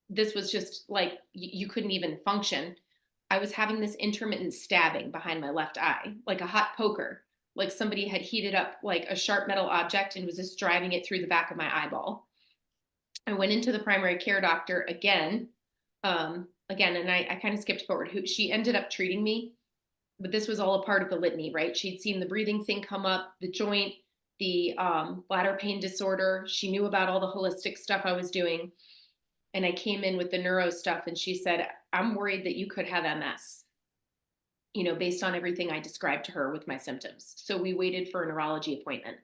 this was just like you couldn't even function. I was having this intermittent stabbing behind my left eye, like a hot poker, like somebody had heated up like a sharp metal object and was just driving it through the back of my eyeball. I went into the primary care doctor again, and I kind of skipped forward. She ended up treating me, but this was all a part of the litany, right? She'd seen the breathing thing come up, the joint, the bladder pain disorder. She knew about all the holistic stuff I was doing. And I came in with the neuro stuff, and she said, I'm worried that you could have MS, based on everything I described to her with my symptoms. So we waited for a neurology appointment.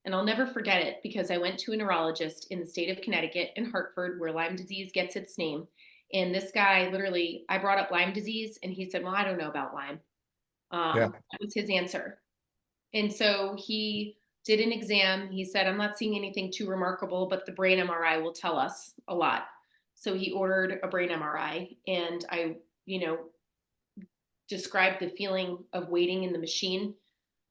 And I'll never forget it because I went to a neurologist in the state of Connecticut in Hartford, where Lyme disease gets its name. And this guy literally, I brought up Lyme disease, and he said, well, I don't know about Lyme. Yeah. That was his answer. And so he did an exam. He said, I'm not seeing anything too remarkable, but the brain MRI will tell us a lot. So he ordered a brain MRI, and I, described the feeling of waiting in the machine,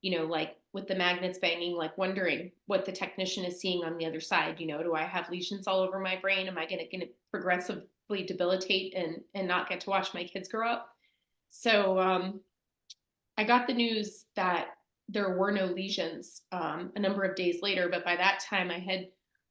like with the magnets banging, like wondering what the technician is seeing on the other side. Do I have lesions all over my brain? Am I going to progressively debilitate and not get to watch my kids grow up? So I got the news that there were no lesions a number of days later, but by that time I had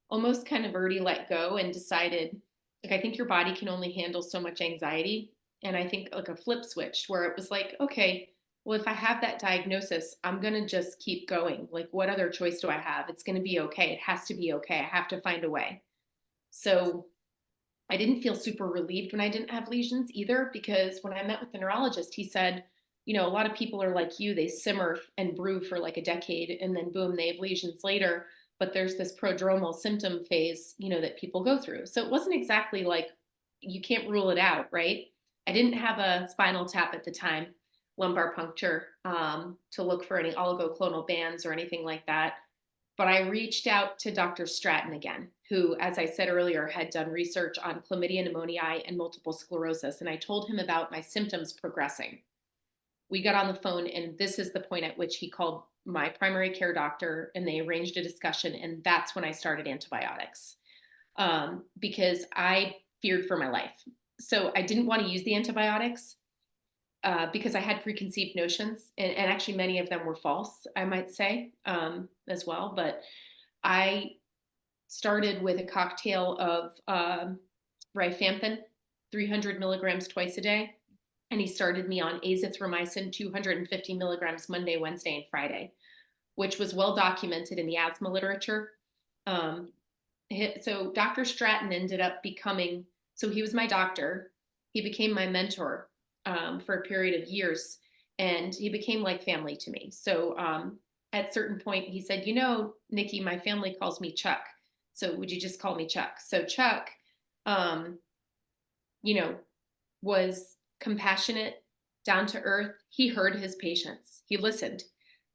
almost kind of already let go and decided, like, I think your body can only handle so much anxiety. And I think like a flip switch where it was like, okay, well, if I have that diagnosis, I'm going to just keep going. Like, what other choice do I have? It's going to be okay. It has to be okay. I have to find a way. So I didn't feel super relieved when I didn't have lesions either, because when I met with the neurologist, he said, a lot of people are like you, they simmer and brew for like a decade and then boom, they have lesions later. But there's this prodromal symptom phase, that people go through. So it wasn't exactly like you can't rule it out, right? I didn't have a spinal tap at the time, lumbar puncture, to look for any oligoclonal bands or anything like that. But I reached out to Dr. Stratton again, who, as I said earlier, had done research on chlamydia pneumoniae and multiple sclerosis. And I told him about my symptoms progressing. We got on the phone, and this is the point at which he called my primary care doctor, and they arranged a discussion. And that's when I started antibiotics, because I feared for my life. So I didn't want to use the antibiotics because I had preconceived notions, and actually many of them were false, I might say, as well. But I started with a cocktail of rifampin, 300 milligrams twice a day. And he started me on azithromycin, 250 milligrams Monday, Wednesday, and Friday, which was well documented in the asthma literature. So Dr. Stratton ended up becoming, so he was my doctor. He became my mentor for a period of years, and he became like family to me. So at a certain point, he said, Nikki, my family calls me Chuck. So would you just call me Chuck? So Chuck, was compassionate, down to earth. He heard his patients. He listened,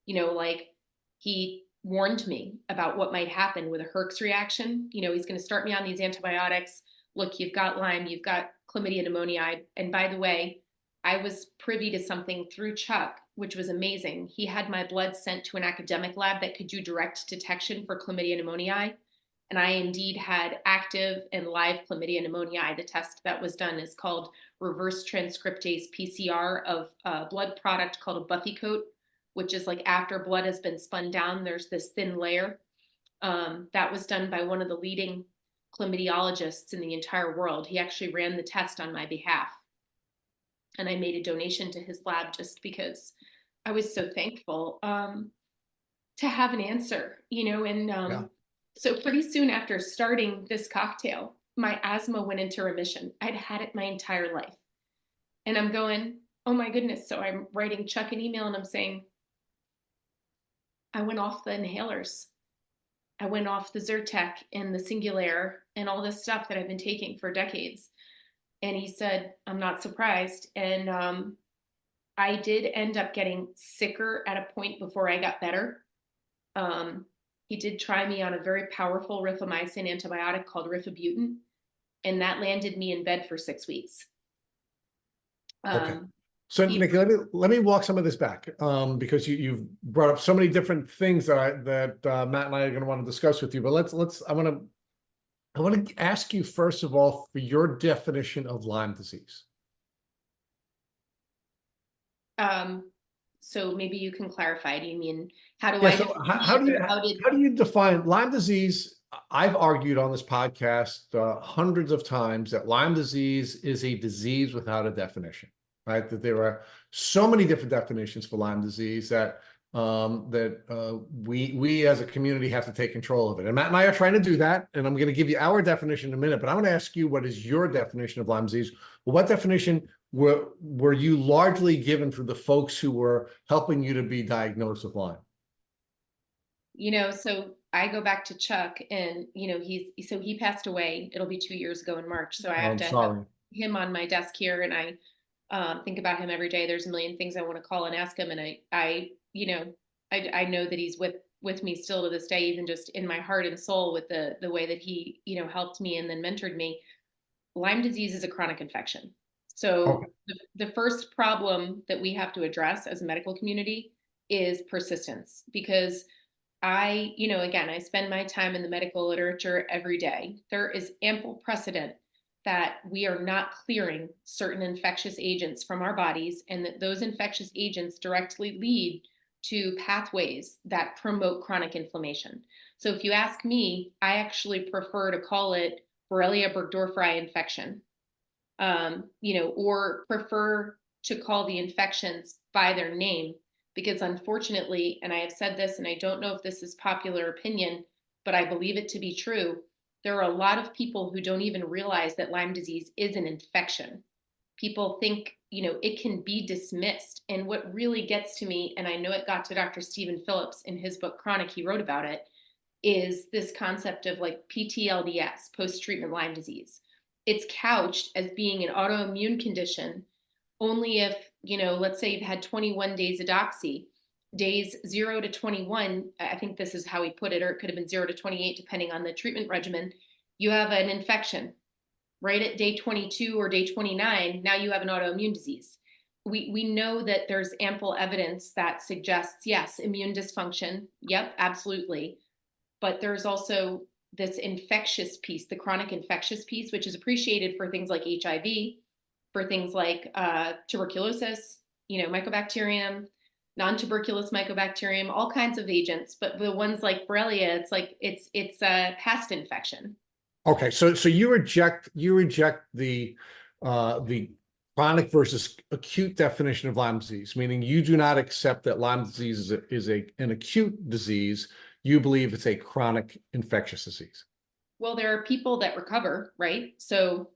like he warned me about what might happen with a Herx reaction. He's going to start me on these antibiotics. Look, you've got Lyme, you've got chlamydia pneumoniae. And by the way, I was privy to something through Chuck, which was amazing. He had my blood sent to an academic lab that could do direct detection for chlamydia pneumoniae. And I indeed had active and live chlamydia pneumoniae. The test that was done is called reverse transcriptase PCR of a blood product called a Buffy coat, which is like after blood has been spun down, there's this thin layer. That was done by one of the leading chlamydiologists in the entire world. He actually ran the test on my behalf. And I made a donation to his lab just because I was so thankful to have an answer, and so pretty soon after starting this cocktail, my asthma went into remission. I'd had it my entire life. And I'm going, oh my goodness. So I'm writing Chuck an email and I'm saying, I went off the inhalers. I went off the Zyrtec and the Singulair and all this stuff that I've been taking for decades. And he said, I'm not surprised. And I did end up getting sicker at a point before I got better. He did try me on a very powerful rifamycin antibiotic called rifabutin, and that landed me in bed for 6 weeks. Okay. So He- Nikki, let me walk some of this back, because you've brought up so many different things that Matt and I are going to want to discuss with you. But I want to ask you first of all for your definition of Lyme disease. So maybe you can clarify. Do you mean how do Yeah. I So define how do it, you or how did how do you define Lyme disease? I've argued on this podcast hundreds of times that Lyme disease is a disease without a definition, right? That there are so many different definitions for Lyme disease that we as a community have to take control of it. And Matt and I are trying to do that. And I'm going to give you our definition in a minute, but I want to ask you, what is your definition of Lyme disease? Well, what definition were you largely given for the folks who were helping you to be diagnosed with Lyme? So I go back to Chuck, and he passed away. It'll be 2 years ago in March. So I have I'm to have sorry. him on my desk here, and I think about him every day. There's a million things I want to call and ask him, and I know that he's with me still to this day, even just in my heart and soul, with the way that he helped me and then mentored me. Lyme disease is a chronic infection. So Okay. the first problem that we have to address as a medical community is persistence, because again, I spend my time in the medical literature every day. There is ample precedent that we are not clearing certain infectious agents from our bodies, and that those infectious agents directly lead to pathways that promote chronic inflammation. So if you ask me, I actually prefer to call it Borrelia burgdorferi infection, or prefer to call the infections by their name. Because unfortunately, and I have said this, and I don't know if this is popular opinion, but I believe it to be true, there are a lot of people who don't even realize that Lyme disease is an infection. People think, it can be dismissed. And what really gets to me, and I know it got to Dr. Stephen Phillips in his book Chronic, he wrote about it, is this concept of like PTLDS, post-treatment Lyme disease. It's couched as being an autoimmune condition only if, let's say you've had 21 days of doxy, days 0 to 21, I think this is how he put it, or it could have been 0 to 28, depending on the treatment regimen, you have an infection. Right at day 22 or day 29, now you have an autoimmune disease. We know that there's ample evidence that suggests, yes, immune dysfunction. Yep, absolutely. But there's also this infectious piece, the chronic infectious piece, which is appreciated for things like HIV, for things like tuberculosis, mycobacterium, non-tuberculous mycobacterium, all kinds of agents. But the ones like Borrelia, it's a past infection. Okay, so you reject the chronic versus acute definition of Lyme disease, meaning you do not accept that Lyme disease is an acute disease. You believe it's a chronic infectious disease. Well, there are people that recover, right? So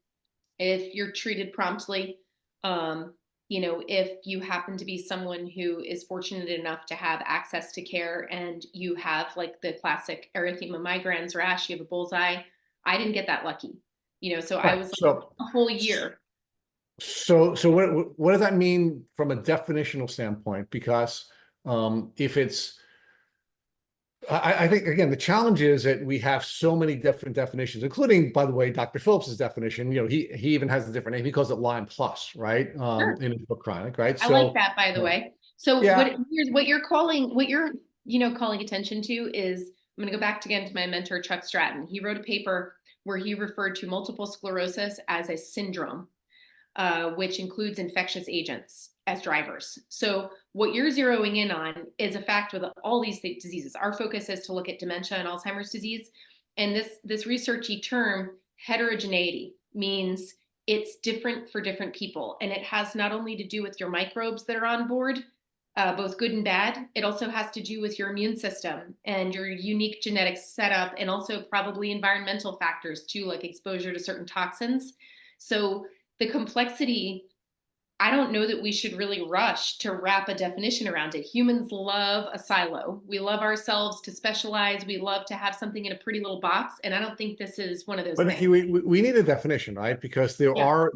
if you're treated promptly, if you happen to be someone who is fortunate enough to have access to care, and you have like the classic erythema migrans rash, you have a bullseye. I didn't get that lucky, so I was like a whole year. So what does that mean from a definitional standpoint? Because if it's, I think, again, the challenge is that we have so many different definitions, including, by the way, Dr. Phillips's definition. He even has a different name. He calls it Lyme plus, right? Sure. In his book Chronic, right? I like that, by the way. So yeah. what you're calling attention to is, I'm going to go back again to my mentor, Chuck Stratton. He wrote a paper where he referred to multiple sclerosis as a syndrome, which includes infectious agents as drivers. So what you're zeroing in on is a fact with all these diseases. Our focus is to look at dementia and Alzheimer's disease. And this researchy term, heterogeneity, means it's different for different people. And it has not only to do with your microbes that are on board, both good and bad. It also has to do with your immune system and your unique genetic setup, and also probably environmental factors too, like exposure to certain toxins. So the complexity, I don't know that we should really rush to wrap a definition around it. Humans love a silo. We love ourselves to specialize. We love to have something in a pretty little box. And I don't think this is one of those things. We need a definition, right? Because there are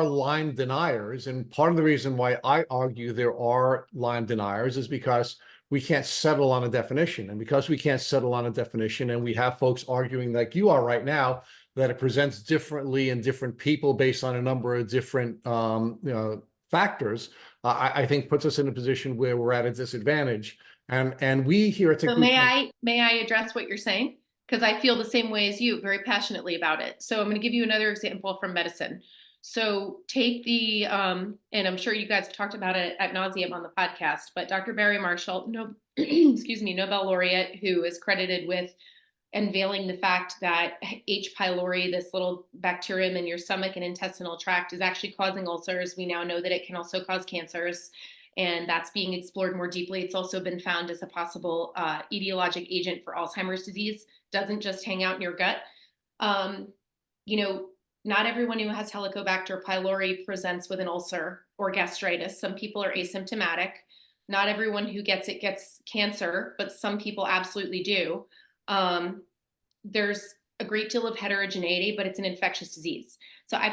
Lyme deniers. And part of the reason why I argue there are Lyme deniers is because we can't settle on a definition. And because we can't settle on a definition, and we have folks arguing like you are right now, that it presents differently in different people based on a number of different factors, I think puts us in a position where we're at a disadvantage. And we here at So may I address what you're saying? Because I feel the same way as you, very passionately about it. So I'm going to give you another example from medicine. So take the, and I'm sure you guys have talked about it ad nauseum on the podcast, but Dr. Barry Marshall, excuse me, Nobel laureate, who is credited with unveiling the fact that H. pylori, this little bacterium in your stomach and intestinal tract, is actually causing ulcers. We now know that it can also cause cancers, and that's being explored more deeply. It's also been found as a possible etiologic agent for Alzheimer's disease. Doesn't just hang out in your gut. Not everyone who has Helicobacter pylori presents with an ulcer or gastritis. Some people are asymptomatic. Not everyone who gets it gets cancer, but some people absolutely do. There's a great deal of heterogeneity, but it's an infectious disease. So I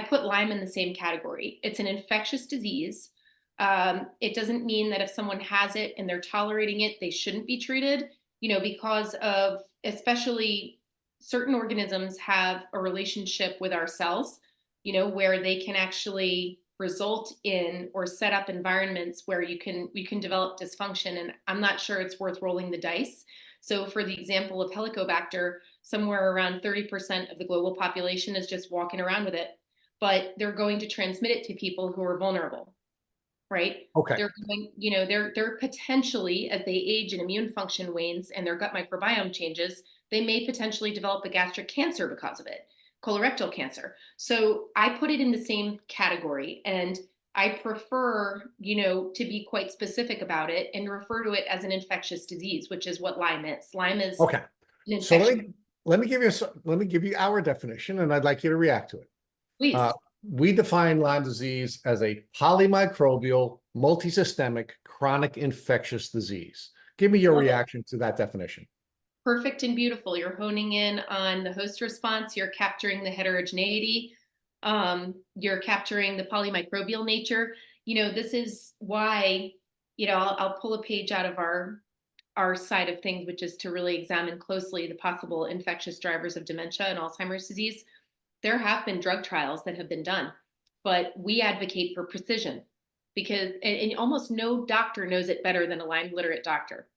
put Lyme in the same category. It's an infectious disease. It doesn't mean that if someone has it and they're tolerating it, they shouldn't be treated, because of, especially certain organisms have a relationship with our cells, where they can actually result in or set up environments where we can develop dysfunction. And I'm not sure it's worth rolling the dice. So for the example of Helicobacter, somewhere around 30% of the global population is just walking around with it, but they're going to transmit it to people who are vulnerable, right? Okay. They're going, they're potentially, as they age and immune function wanes and their gut microbiome changes, they may potentially develop a gastric cancer because of it, colorectal cancer. So I put it in the same category, and I prefer, to be quite specific about it and refer to it as an infectious disease, which is what Lyme is. Lyme is Okay. an So infection. let me give you our definition, and I'd like you to react to it. Please. We define Lyme disease as a polymicrobial, multisystemic, chronic infectious disease. Give me your reaction to that definition. Perfect and beautiful. You're honing in on the host response. You're capturing the heterogeneity. You're capturing the polymicrobial nature. This is why, I'll pull a page out of our side of things, which is to really examine closely the possible infectious drivers of dementia and Alzheimer's disease. There have been drug trials that have been done, but we advocate for precision because, and almost no doctor knows it better than a Lyme literate doctor.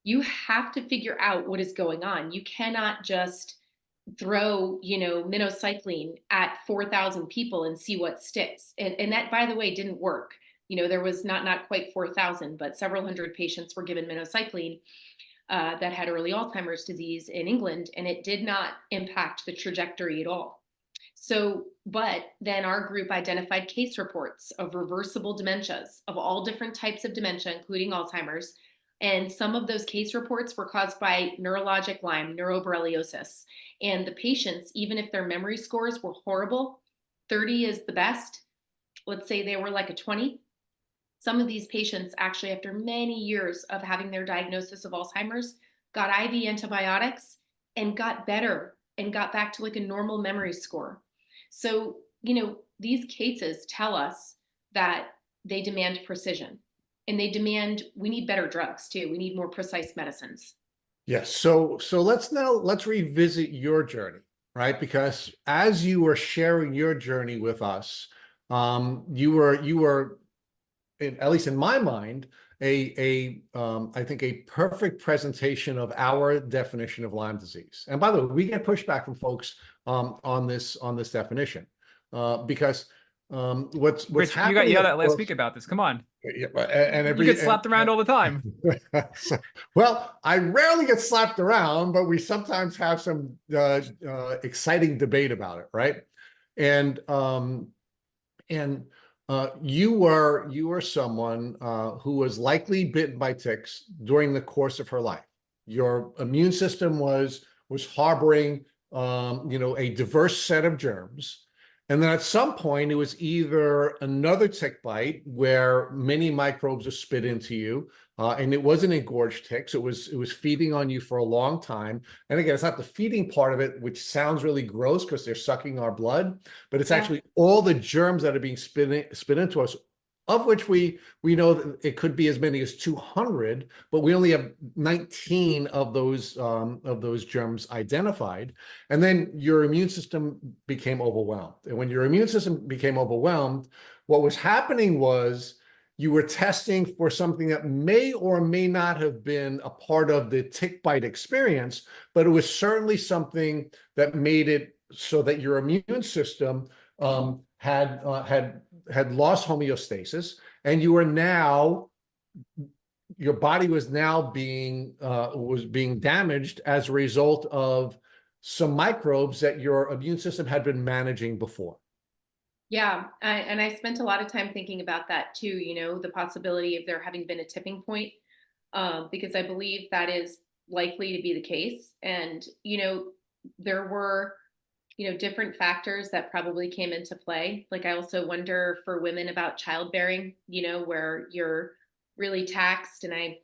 You have to figure out what is going on. You cannot just throw, minocycline at 4,000 people and see what sticks. And that, by the way, didn't work. There was not quite 4,000, but several hundred patients were given minocycline that had early Alzheimer's disease in England, and it did not impact the trajectory at all. So, but then our group identified case reports of reversible dementias of all different types of dementia, including Alzheimer's. And some of those case reports were caused by neurologic Lyme, neuroborreliosis. And the patients, even if their memory scores were horrible, 30 is the best. Let's say they were like a 20. Some of these patients actually, after many years of having their diagnosis of Alzheimer's, got IV antibiotics and got better and got back to like a normal memory score. So, these cases tell us that they demand precision. And they demand, we need better drugs too. We need more precise medicines. Yes. So let's revisit your journey, right? Because as you were sharing your journey with us, you were, at least in my mind, I think a perfect presentation of our definition of Lyme disease. And by the way, we get pushback from folks on this definition because what's Rich, happening. You got yelled at last week about this. Come on. Yeah, and You get slapped around all the time. Well, I rarely get slapped around, but we sometimes have some exciting debate about it, right? And you were someone who was likely bitten by ticks during the course of her life. Your immune system was harboring a diverse set of germs. And then at some point, it was either another tick bite where many microbes are spit into you, and it was an engorged tick, so it was feeding on you for a long time. And again, it's not the feeding part of it, which sounds really gross because they're sucking our blood, but it's actually all the germs that are being spit into us of which we know that it could be as many as 200, but we only have 19 of those germs identified. And then your immune system became overwhelmed. And when your immune system became overwhelmed, what was happening was you were testing for something that may or may not have been a part of the tick bite experience, but it was certainly something that made it so that your immune system had lost homeostasis, and you were now, your body was now being damaged as a result of some microbes that your immune system had been managing before. Yeah, and I spent a lot of time thinking about that too, the possibility of there having been a tipping point, because I believe that is likely to be the case. And, there were, different factors that probably came into play. Like I also wonder for women about childbearing, where you're really taxed. And I,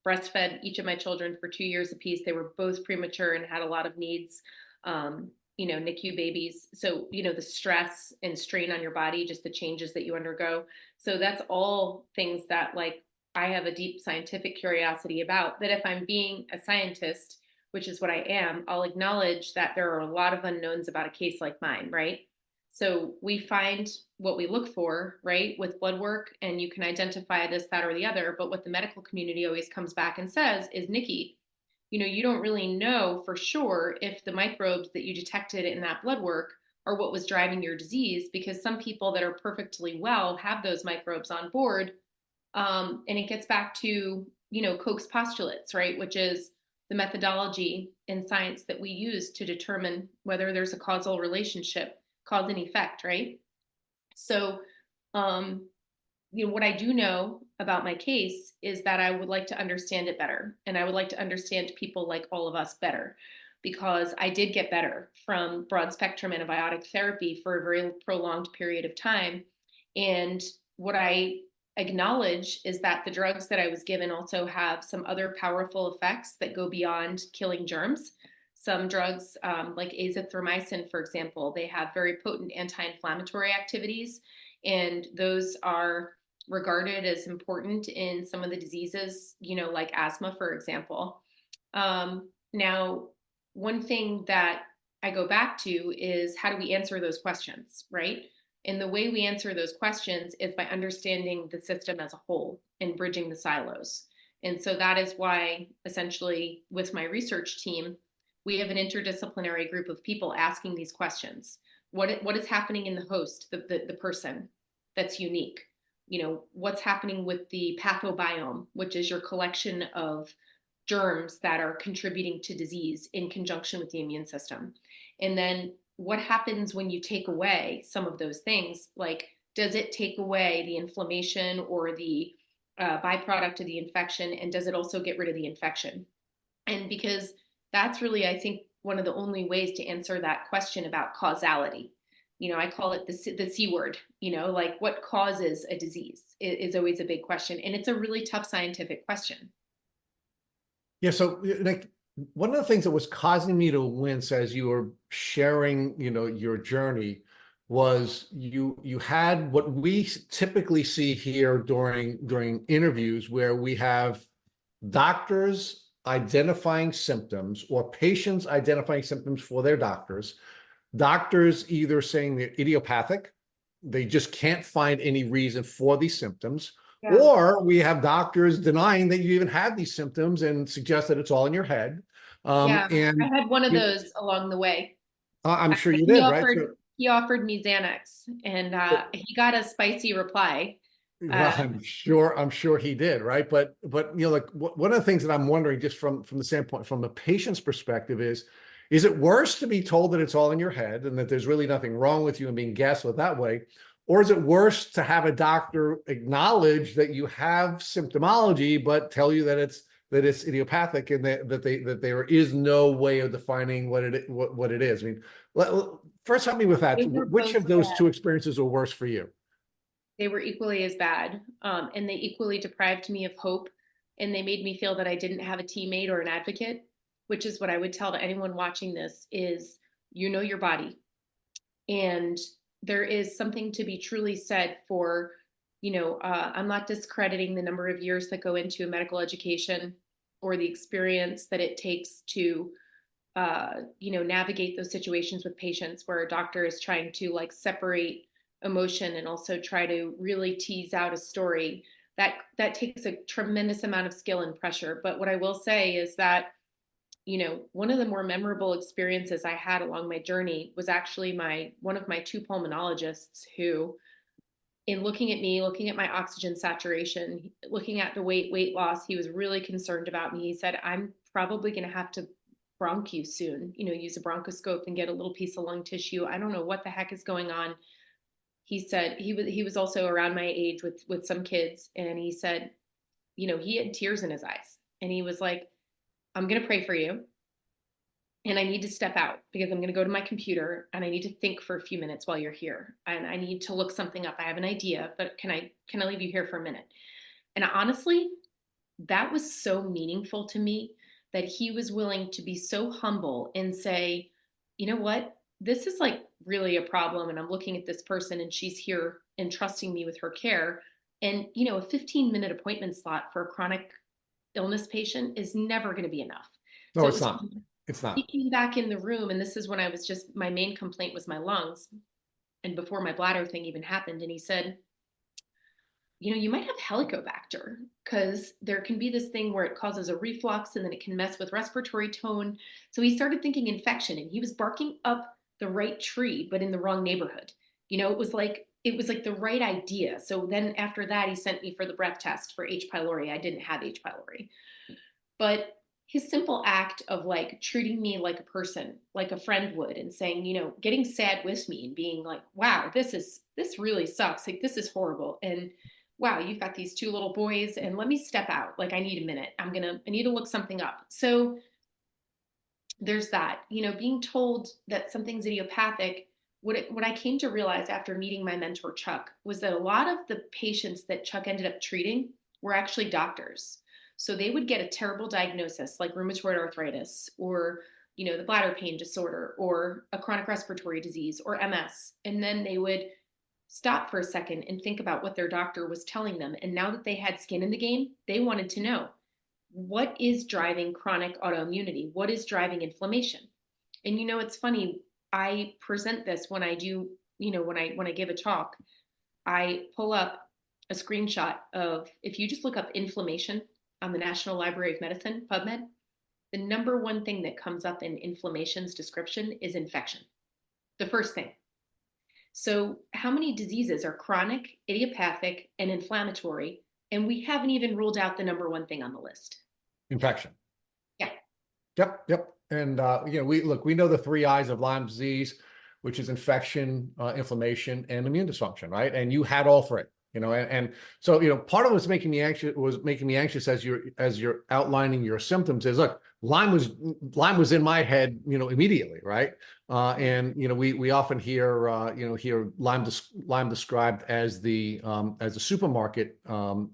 breastfed each of my children for 2 years apiece. They were both premature and had a lot of needs. NICU babies. So, the stress and strain on your body, just the changes that you undergo. So that's all things that like I have a deep scientific curiosity about, that if I'm being a scientist, which is what I am, I'll acknowledge that there are a lot of unknowns about a case like mine, right? So we find what we look for, right, with blood work, and you can identify this, that, or the other. But what the medical community always comes back and says is, Nikki, you don't really know for sure if the microbes that you detected in that blood work are what was driving your disease, because some people that are perfectly well have those microbes on board. And it gets back to, Koch's postulates, right, which is the methodology in science that we use to determine whether there's a causal relationship, cause and effect, right? So, what I do know about my case is that I would like to understand it better. And I would like to understand people like all of us better, because I did get better from broad spectrum antibiotic therapy for a very prolonged period of time. And what I acknowledge is that the drugs that I was given also have some other powerful effects that go beyond killing germs. Some drugs, like azithromycin, for example, they have very potent anti-inflammatory activities. And those are regarded as important in some of the diseases, like asthma, for example. Now, one thing that I go back to is, how do we answer those questions, right? And the way we answer those questions is by understanding the system as a whole and bridging the silos. And so that is why, essentially, with my research team, we have an interdisciplinary group of people asking these questions. What is happening in the host, the person that's unique? What's happening with the pathobiome, which is your collection of germs that are contributing to disease in conjunction with the immune system? And then what happens when you take away some of those things? Like, does it take away the inflammation or the byproduct of the infection? And does it also get rid of the infection? And because that's really, I think, one of the only ways to answer that question about causality. I call it the C word, like what causes a disease is always a big question. And it's a really tough scientific question. Yeah, so like one of the things that was causing me to wince as you were sharing, your journey, was you had what we typically see here during interviews, where we have doctors identifying symptoms or patients identifying symptoms for their doctors. Doctors either saying they're idiopathic, they just can't find any reason for these symptoms, Yeah. or we have doctors denying that you even have these symptoms and suggest that it's all in your head. Yeah, And I had one of those along the way. I'm sure you He did, right? offered he offered me Xanax, and he got a spicy reply. Well, I'm sure he did, right? But like one of the things that I'm wondering, just from the standpoint, from a patient's perspective, is it worse to be told that it's all in your head and that there's really nothing wrong with you and being gaslit that way? Or is it worse to have a doctor acknowledge that you have symptomology, but tell you that it's idiopathic, and that there is no way of defining what it is? I mean, first help me with that. They were Which both of those bad. two experiences are worse for you? They were equally as bad, and they equally deprived me of hope, and they made me feel that I didn't have a teammate or an advocate, which is what I would tell to anyone watching this is, your body. And there is something to be truly said for, I'm not discrediting the number of years that go into a medical education or the experience that it takes to, navigate those situations with patients where a doctor is trying to like separate emotion and also try to really tease out a story. That takes a tremendous amount of skill and pressure. But what I will say is that, one of the more memorable experiences I had along my journey was actually one of my two pulmonologists who, in looking at me, looking at my oxygen saturation, looking at the weight loss, he was really concerned about me. He said, I'm probably going to have to bronch you soon, use a bronchoscope and get a little piece of lung tissue. I don't know what the heck is going on. He said he was also around my age with some kids. And he said, he had tears in his eyes and he was like, I'm going to pray for you. And I need to step out because I'm going to go to my computer and I need to think for a few minutes while you're here. And I need to look something up. I have an idea, but can I leave you here for a minute? And honestly, that was so meaningful to me that he was willing to be so humble and say, you know what, this is like really a problem. And I'm looking at this person and she's here entrusting me with her care. And, a 15-minute appointment slot for a chronic illness patient is never going to be enough. No, So it's not. It's not. he came back in the room, and this is when I was just, my main complaint was my lungs. And before my bladder thing even happened. And he said, you might have Helicobacter because there can be this thing where it causes a reflux and then it can mess with respiratory tone. So he started thinking infection and he was barking up the right tree, but in the wrong neighborhood. It was like the right idea. So then after that, he sent me for the breath test for H. pylori. I didn't have H. pylori, but his simple act of like treating me like a person, like a friend would, and saying, getting sad with me and being like, wow, this really sucks. Like, this is horrible. And wow, you've got these two little boys and let me step out. Like, I need a minute. I need to look something up. So there's that, being told that something's idiopathic. What I came to realize after meeting my mentor, Chuck, was that a lot of the patients that Chuck ended up treating were actually doctors. So they would get a terrible diagnosis like rheumatoid arthritis or, the bladder pain disorder or a chronic respiratory disease or MS. And then they would stop for a second and think about what their doctor was telling them. And now that they had skin in the game, they wanted to know, what is driving chronic autoimmunity? What is driving inflammation? And it's funny, I present this when I do, when I give a talk, I pull up a screenshot of, if you just look up inflammation on the National Library of Medicine, PubMed, the number one thing that comes up in inflammation's description is infection. The first thing. So how many diseases are chronic, idiopathic, and inflammatory? And we haven't even ruled out the number one thing on the list. Infection. Yeah. Yep. And, we know the three I's of Lyme disease, which is infection, inflammation, and immune dysfunction, right? And you had all three. And so, part of what's making me anxious as you're outlining your symptoms is, look, Lyme was in my head, immediately. Right. And, we often hear Lyme described as the supermarket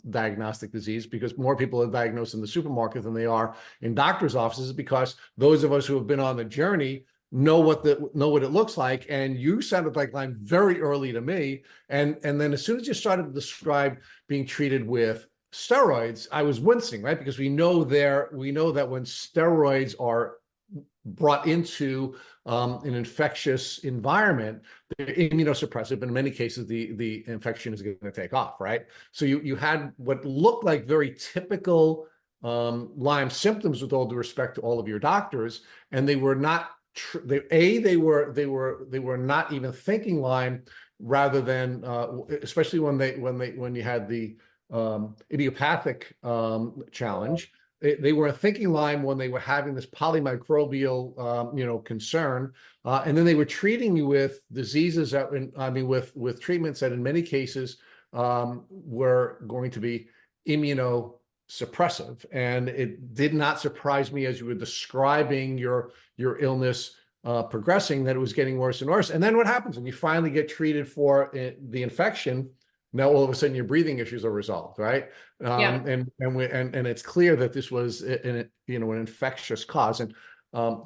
diagnostic disease, because more people are diagnosed in the supermarket than they are in doctor's offices, because those of us who have been on the journey know what it looks like. And you sounded like Lyme very early to me. And then as soon as you started to describe being treated with steroids, I was wincing, right? Because we know that when steroids are brought into an infectious environment, they're immunosuppressive. In many cases, the infection is going to take off, right? So you had what looked like very typical Lyme symptoms, with all due respect to all of your doctors, and they were not. They were not even thinking Lyme, rather than especially when you had the idiopathic challenge. They were thinking Lyme when they were having this polymicrobial concern, and then they were treating you with diseases that, with treatments that in many cases were going to be immunosuppressive. And it did not surprise me, as you were describing your illness progressing, that it was getting worse and worse. And then what happens when you finally get treated for the infection? Now all of a sudden your breathing issues are resolved, right? Yeah. And it's clear that this was an infectious cause. And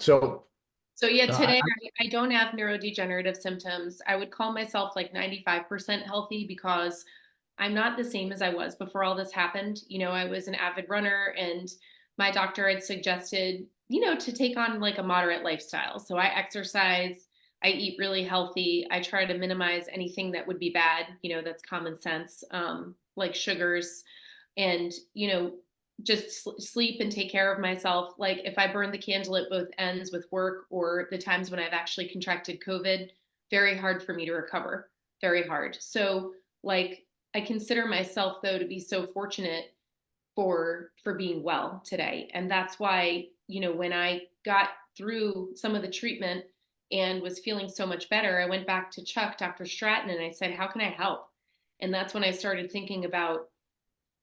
so So yeah, No, today I don't have neurodegenerative symptoms. I would call myself like 95% healthy because I'm not the same as I was before all this happened. You know, I was an avid runner and my doctor had suggested, you know, to take on like a moderate lifestyle. So I exercise, I eat really healthy. I try to minimize anything that would be bad, you know, that's common sense, like sugars and, you know, just sleep and take care of myself. Like if I burn the candle at both ends with work or the times when I've actually contracted COVID, very hard for me to recover, very hard. So like I consider myself though to be so fortunate for being well today. And that's why, you know, when I got through some of the treatment and was feeling so much better, I went back to Chuck, Dr. Stratton, and I said, how can I help? And that's when I started thinking about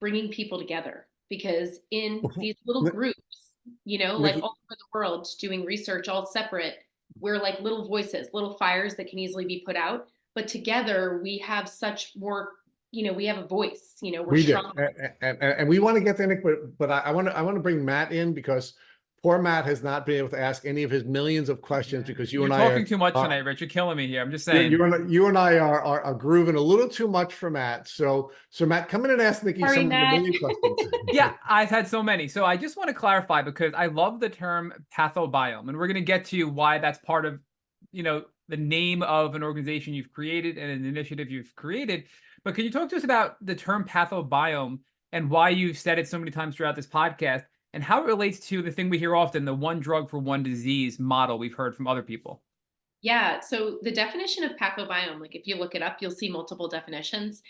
bringing people together because in these little groups, you know, like Nikki, all over the world doing research all separate, we're like little voices, little fires that can easily be put out. But together we have such more, you know, we have a voice, you know, we're we do, strong. and we want to get to Nick, but I want to bring Matt in because poor Matt has not been able to ask any of his millions of questions because you You're and I talking too much are tonight, Rich. You're killing me here. I'm just saying. you and I are grooving a little too much for Matt. So Matt, come in and ask Nikki Sorry, some of your Matt. million questions. Yeah, I've had so many. So I just want to clarify because I love the term pathobiome, and we're going to get to why that's part of, you know, the name of an organization you've created and an initiative you've created. But can you talk to us about the term pathobiome and why you've said it so many times throughout this podcast and how it relates to the thing we hear often, the one drug for one disease model we've heard from other people? Yeah, so the definition of pathobiome, like if you look it up, you'll see multiple definitions.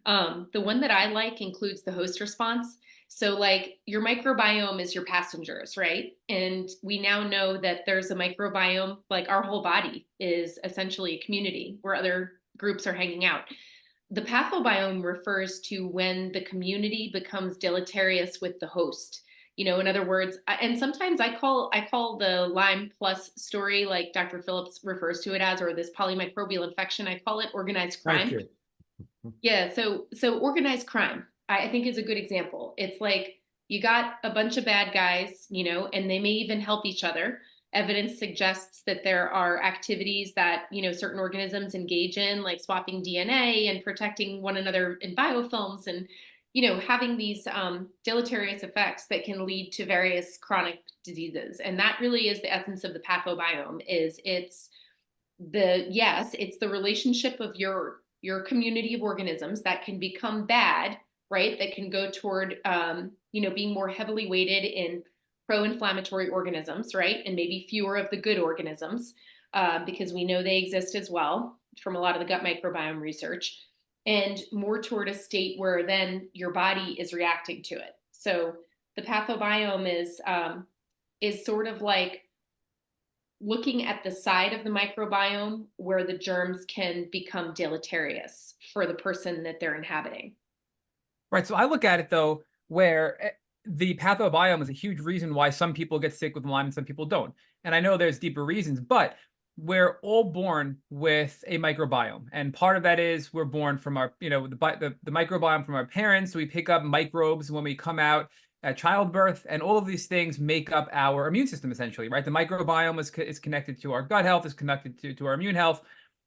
The one that I like includes the host response. So, like your microbiome is your passengers, right? And we now know that there's a microbiome, like our whole body is essentially a community where other groups are hanging out. The pathobiome refers to when the community becomes deleterious with the host. You know, in other words, and sometimes I call the Lyme plus story, like Dr. Phillips refers to it as, or this polymicrobial infection, I call it organized Thank crime. you. Yeah, so organized crime, I think is a good example. It's like you got a bunch of bad guys, you know, and they may even help each other. Evidence suggests that there are activities that, you know, certain organisms engage in, like swapping DNA and protecting one another in biofilms and, you know, having these deleterious effects that can lead to various chronic diseases. And that really is the essence of the pathobiome is it's the relationship of your community of organisms that can become bad, right? That can go toward you know, being more heavily weighted in pro-inflammatory organisms, right? And maybe fewer of the good organisms, because we know they exist as well from a lot of the gut microbiome research, and more toward a state where then your body is reacting to it. So the pathobiome is sort of like looking at the side of the microbiome where the germs can become deleterious for the person that they're inhabiting. Right. So I look at it though, where the pathobiome is a huge reason why some people get sick with Lyme and some people don't. And I know there's deeper reasons, but we're all born with a microbiome. And part of that is we're born from our, you know, the microbiome from our parents. We pick up microbes when we come out at childbirth, and all of these things make up our immune system essentially, right? The microbiome is connected to our gut health, is connected to our immune health.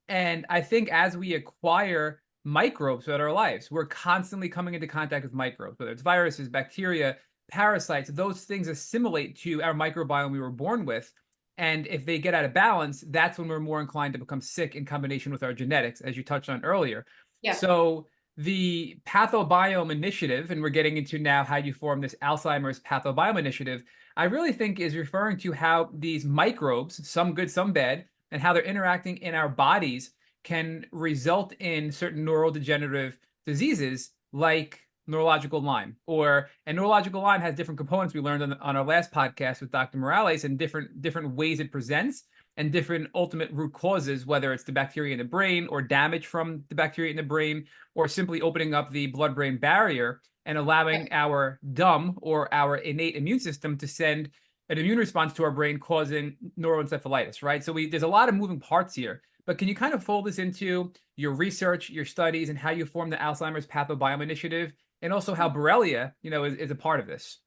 And I think as we acquire microbes throughout our lives, we're constantly coming into contact with microbes, whether it's viruses, bacteria, parasites. Those things assimilate to our microbiome we were born with. And if they get out of balance, that's when we're more inclined to become sick in combination with our genetics, as you touched on earlier. Yeah. So the Pathobiome Initiative, and we're getting into now how you form this Alzheimer's Pathobiome Initiative, I really think is referring to how these microbes, some good, some bad, and how they're interacting in our bodies can result in certain neurodegenerative diseases like neurological Lyme. And neurological Lyme has different components we learned on our last podcast with Dr. Morales, and different ways it presents and different ultimate root causes, whether it's the bacteria in the brain or damage from the bacteria in the brain, or simply opening up the blood-brain barrier and allowing our dumb or our innate immune system to send an immune response to our brain, causing neuroencephalitis, right? So there's a lot of moving parts here. But can you kind of fold this into your research, your studies, and how you form the Alzheimer's Pathobiome Initiative, and also how Borrelia, you know, is a part of this?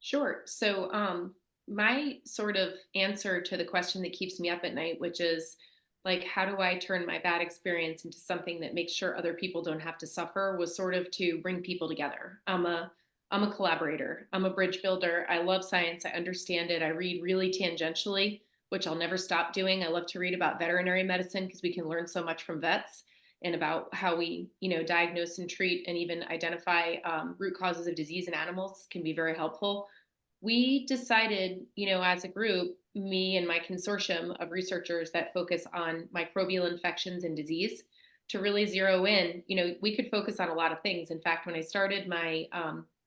Sure. So my sort of answer to the question that keeps me up at night, which is like, how do I turn my bad experience into something that makes sure other people don't have to suffer, was sort of to bring people together. I'm a collaborator. I'm a bridge builder. I love science. I understand it. I read really tangentially, which I'll never stop doing. I love to read about veterinary medicine because we can learn so much from vets and about how we, diagnose and treat and even identify root causes of disease in animals can be very helpful. We decided, as a group, me and my consortium of researchers that focus on microbial infections and disease, to really zero in. We could focus on a lot of things. In fact, when I started my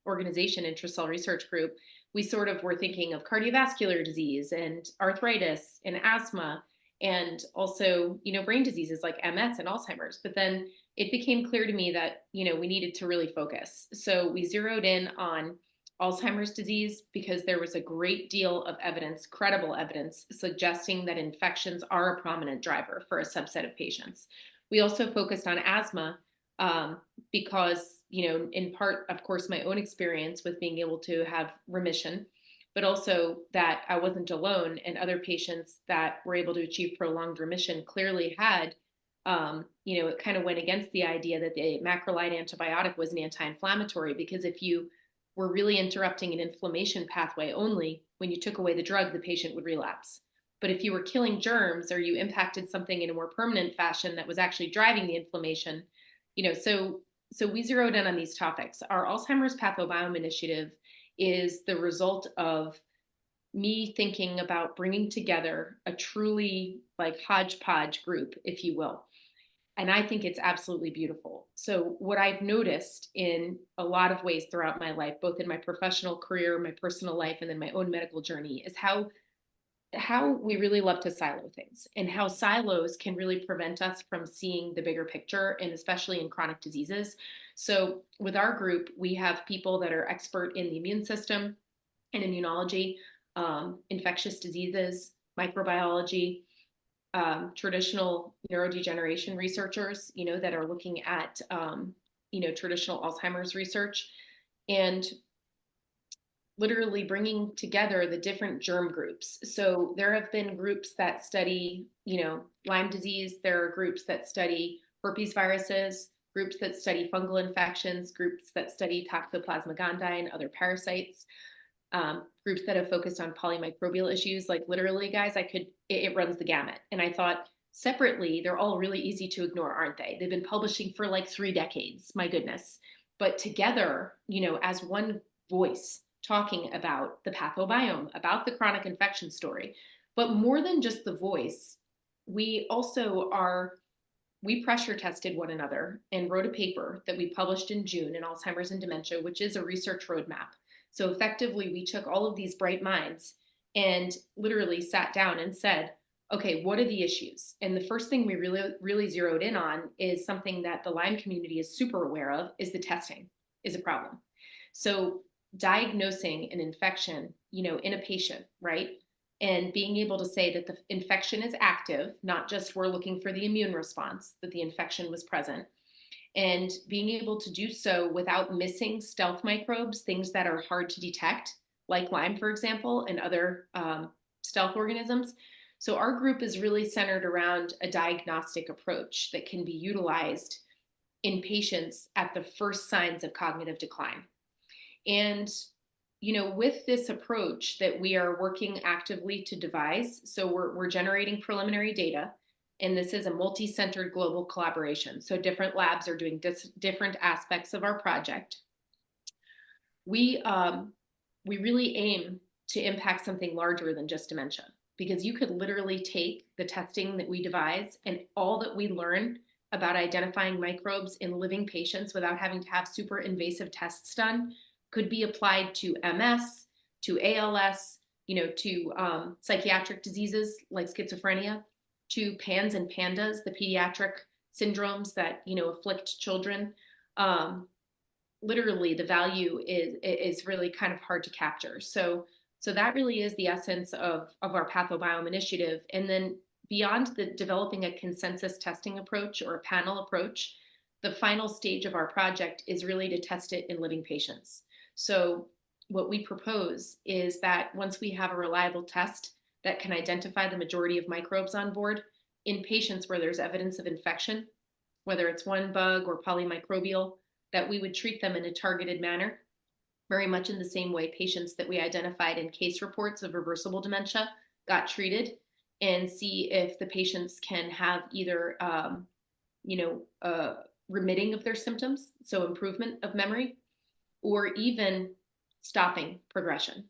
organization, Intracell Research Group, we sort of were thinking of cardiovascular disease and arthritis and asthma and also, brain diseases like MS and Alzheimer's. But then it became clear to me that, we needed to really focus. So we zeroed in on Alzheimer's disease because there was a great deal of evidence, credible evidence, suggesting that infections are a prominent driver for a subset of patients. We also focused on asthma because, in part, of course, my own experience with being able to have remission, but also that I wasn't alone, and other patients that were able to achieve prolonged remission clearly had, it kind of went against the idea that the macrolide antibiotic was an anti-inflammatory, because if you were really interrupting an inflammation pathway only, when you took away the drug, the patient would relapse. But if you were killing germs or you impacted something in a more permanent fashion that was actually driving the inflammation, so we zeroed in on these topics. Our Alzheimer's Pathobiome initiative is the result of me thinking about bringing together a truly like hodgepodge group, if you will. And I think it's absolutely beautiful. So what I've noticed in a lot of ways throughout my life, both in my professional career, my personal life, and then my own medical journey, is how we really love to silo things, and how silos can really prevent us from seeing the bigger picture, and especially in chronic diseases. So with our group, we have people that are expert in the immune system and immunology, infectious diseases, microbiology, traditional neurodegeneration researchers, that are looking at, traditional Alzheimer's research, and literally bringing together the different germ groups. So there have been groups that study, Lyme disease. There are groups that study herpes viruses, groups that study fungal infections, groups that study Toxoplasma gondii and other parasites, groups that have focused on polymicrobial issues. Like literally, guys, it runs the gamut. And I thought separately, they're all really easy to ignore, aren't they? They've been publishing for like 3 decades, my goodness. But together, as one voice, talking about the pathobiome, about the chronic infection story. But more than just the voice, we pressure tested one another and wrote a paper that we published in June in Alzheimer's and Dementia, which is a research roadmap. So effectively, we took all of these bright minds and literally sat down and said, okay, what are the issues? And the first thing we really zeroed in on is something that the Lyme community is super aware of, is the testing is a problem. So diagnosing an infection, in a patient, right? And being able to say that the infection is active, not just we're looking for the immune response, that the infection was present, and being able to do so without missing stealth microbes, things that are hard to detect, like Lyme, for example, and other stealth organisms. So our group is really centered around a diagnostic approach that can be utilized in patients at the first signs of cognitive decline. And, with this approach that we are working actively to devise, so we're generating preliminary data, and this is a multi-centered global collaboration. So different labs are doing different aspects of our project. We really aim to impact something larger than just dementia, because you could literally take the testing that we devise and all that we learn about identifying microbes in living patients without having to have super invasive tests done, could be applied to MS, to ALS, to psychiatric diseases like schizophrenia, to PANS and PANDAS, the pediatric syndromes that, afflict children. Literally, the value is really kind of hard to capture. So that really is the essence of our Pathobiome initiative. And then beyond developing a consensus testing approach or a panel approach, the final stage of our project is really to test it in living patients. So what we propose is that once we have a reliable test that can identify the majority of microbes on board in patients where there's evidence of infection, whether it's one bug or polymicrobial, that we would treat them in a targeted manner, very much in the same way patients that we identified in case reports of reversible dementia got treated, and see if the patients can have either, remitting of their symptoms, so improvement of memory, or even stopping progression.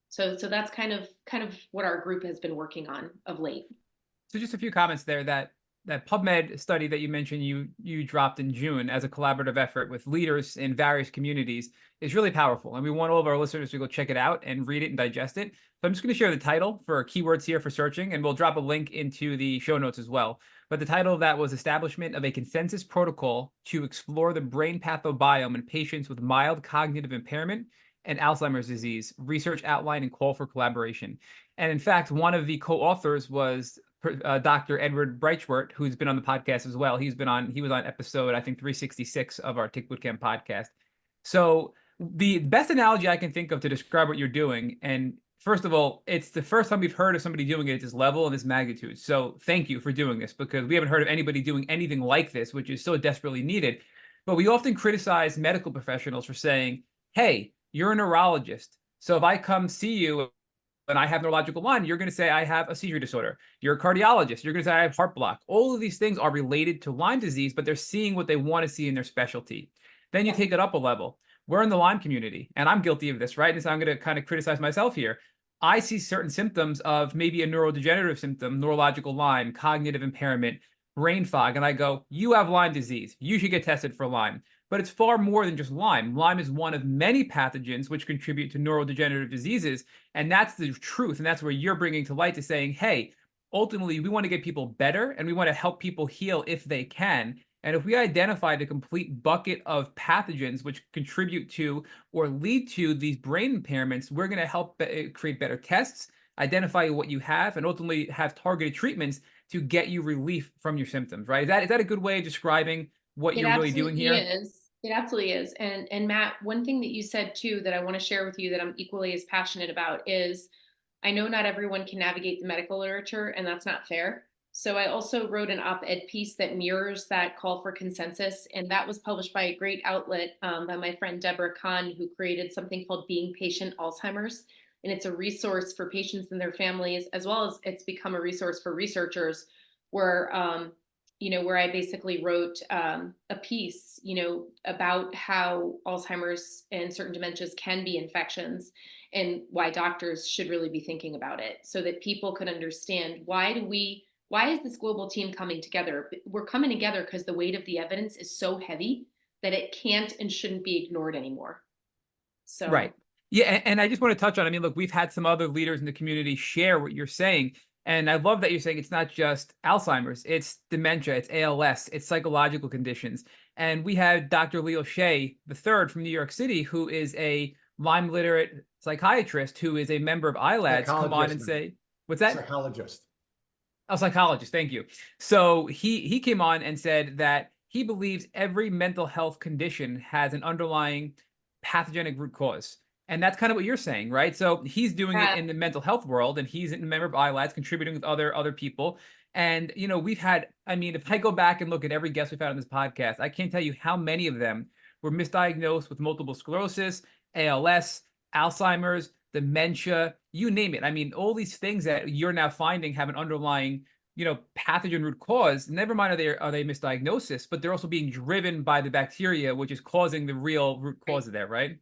So that's kind of what our group has been working on of late. So just a few comments there. That PubMed study that you mentioned you dropped in June as a collaborative effort with leaders in various communities is really powerful, and we want all of our listeners to go check it out and read it and digest it. So I'm just going to share the title for keywords here for searching, and we'll drop a link into the show notes as well. But the title of that was Establishment of a Consensus Protocol to Explore the Brain Pathobiome in Patients with Mild Cognitive Impairment and Alzheimer's Disease, Research Outline and Call for Collaboration. And in fact, one of the co-authors was Dr. Edward Breitschwert, who's been on the podcast as well. He was on episode, I think, 366 of our Tick Bootcamp podcast. So the best analogy I can think of to describe what you're doing, and first of all, it's the first time we've heard of somebody doing it at this level and this magnitude. So thank you for doing this, because we haven't heard of anybody doing anything like this, which is so desperately needed. But we often criticize medical professionals for saying, hey, you're a neurologist, so if I come see you and I have neurological Lyme, you're going to say I have a seizure disorder. You're a cardiologist. You're going to say I have heart block. All of these things are related to Lyme disease, but they're seeing what they want to see in their specialty. Then you take it up a level. We're in the Lyme community, and I'm guilty of this, right? And so I'm going to kind of criticize myself here. I see certain symptoms of maybe a neurodegenerative symptom, neurological Lyme, cognitive impairment, brain fog, and I go, you have Lyme disease. You should get tested for Lyme. But it's far more than just Lyme. Lyme is one of many pathogens which contribute to neurodegenerative diseases. And that's the truth. And that's where you're bringing to light to saying, hey, ultimately, we want to get people better and we want to help people heal if they can. And if we identify the complete bucket of pathogens which contribute to or lead to these brain impairments, we're going to help create better tests, identify what you have, and ultimately have targeted treatments to get you relief from your symptoms, right? Is that a good way of describing what It you're really doing absolutely here? is. It absolutely is. And Matt, one thing that you said too that I want to share with you that I'm equally as passionate about is I know not everyone can navigate the medical literature, and that's not fair. So I also wrote an op-ed piece that mirrors that call for consensus, and that was published by a great outlet by my friend Deborah Kahn, who created something called Being Patient Alzheimer's. And it's a resource for patients and their families, as well as it's become a resource for researchers where where I basically wrote a piece, about how Alzheimer's and certain dementias can be infections and why doctors should really be thinking about it so that people can understand why is this global team coming together? We're coming together because the weight of the evidence is so heavy that it can't and shouldn't be ignored anymore. So, Right. Yeah. And I just want to touch on, I mean, look, we've had some other leaders in the community share what you're saying. And I love that you're saying it's not just Alzheimer's, it's dementia, it's ALS, it's psychological conditions. And we had Dr. Leo Shea III from New York City, who is a Lyme literate psychiatrist who is a member of ILADS, come on and say, what's that? Psychologist. A psychologist, thank you. So he came on and said that he believes every mental health condition has an underlying pathogenic root cause. And that's kind of what you're saying, right? So he's doing it in the mental health world, and he's a member of ILADS, contributing with other people. And we've had, I mean, if I go back and look at every guest we've had on this podcast, I can't tell you how many of them were misdiagnosed with multiple sclerosis, ALS, Alzheimer's, dementia, you name it. I mean, all these things that you're now finding have an underlying, pathogen root cause. Never mind are they misdiagnosis, but they're also being driven by the bacteria, which is causing the real root cause of that, right?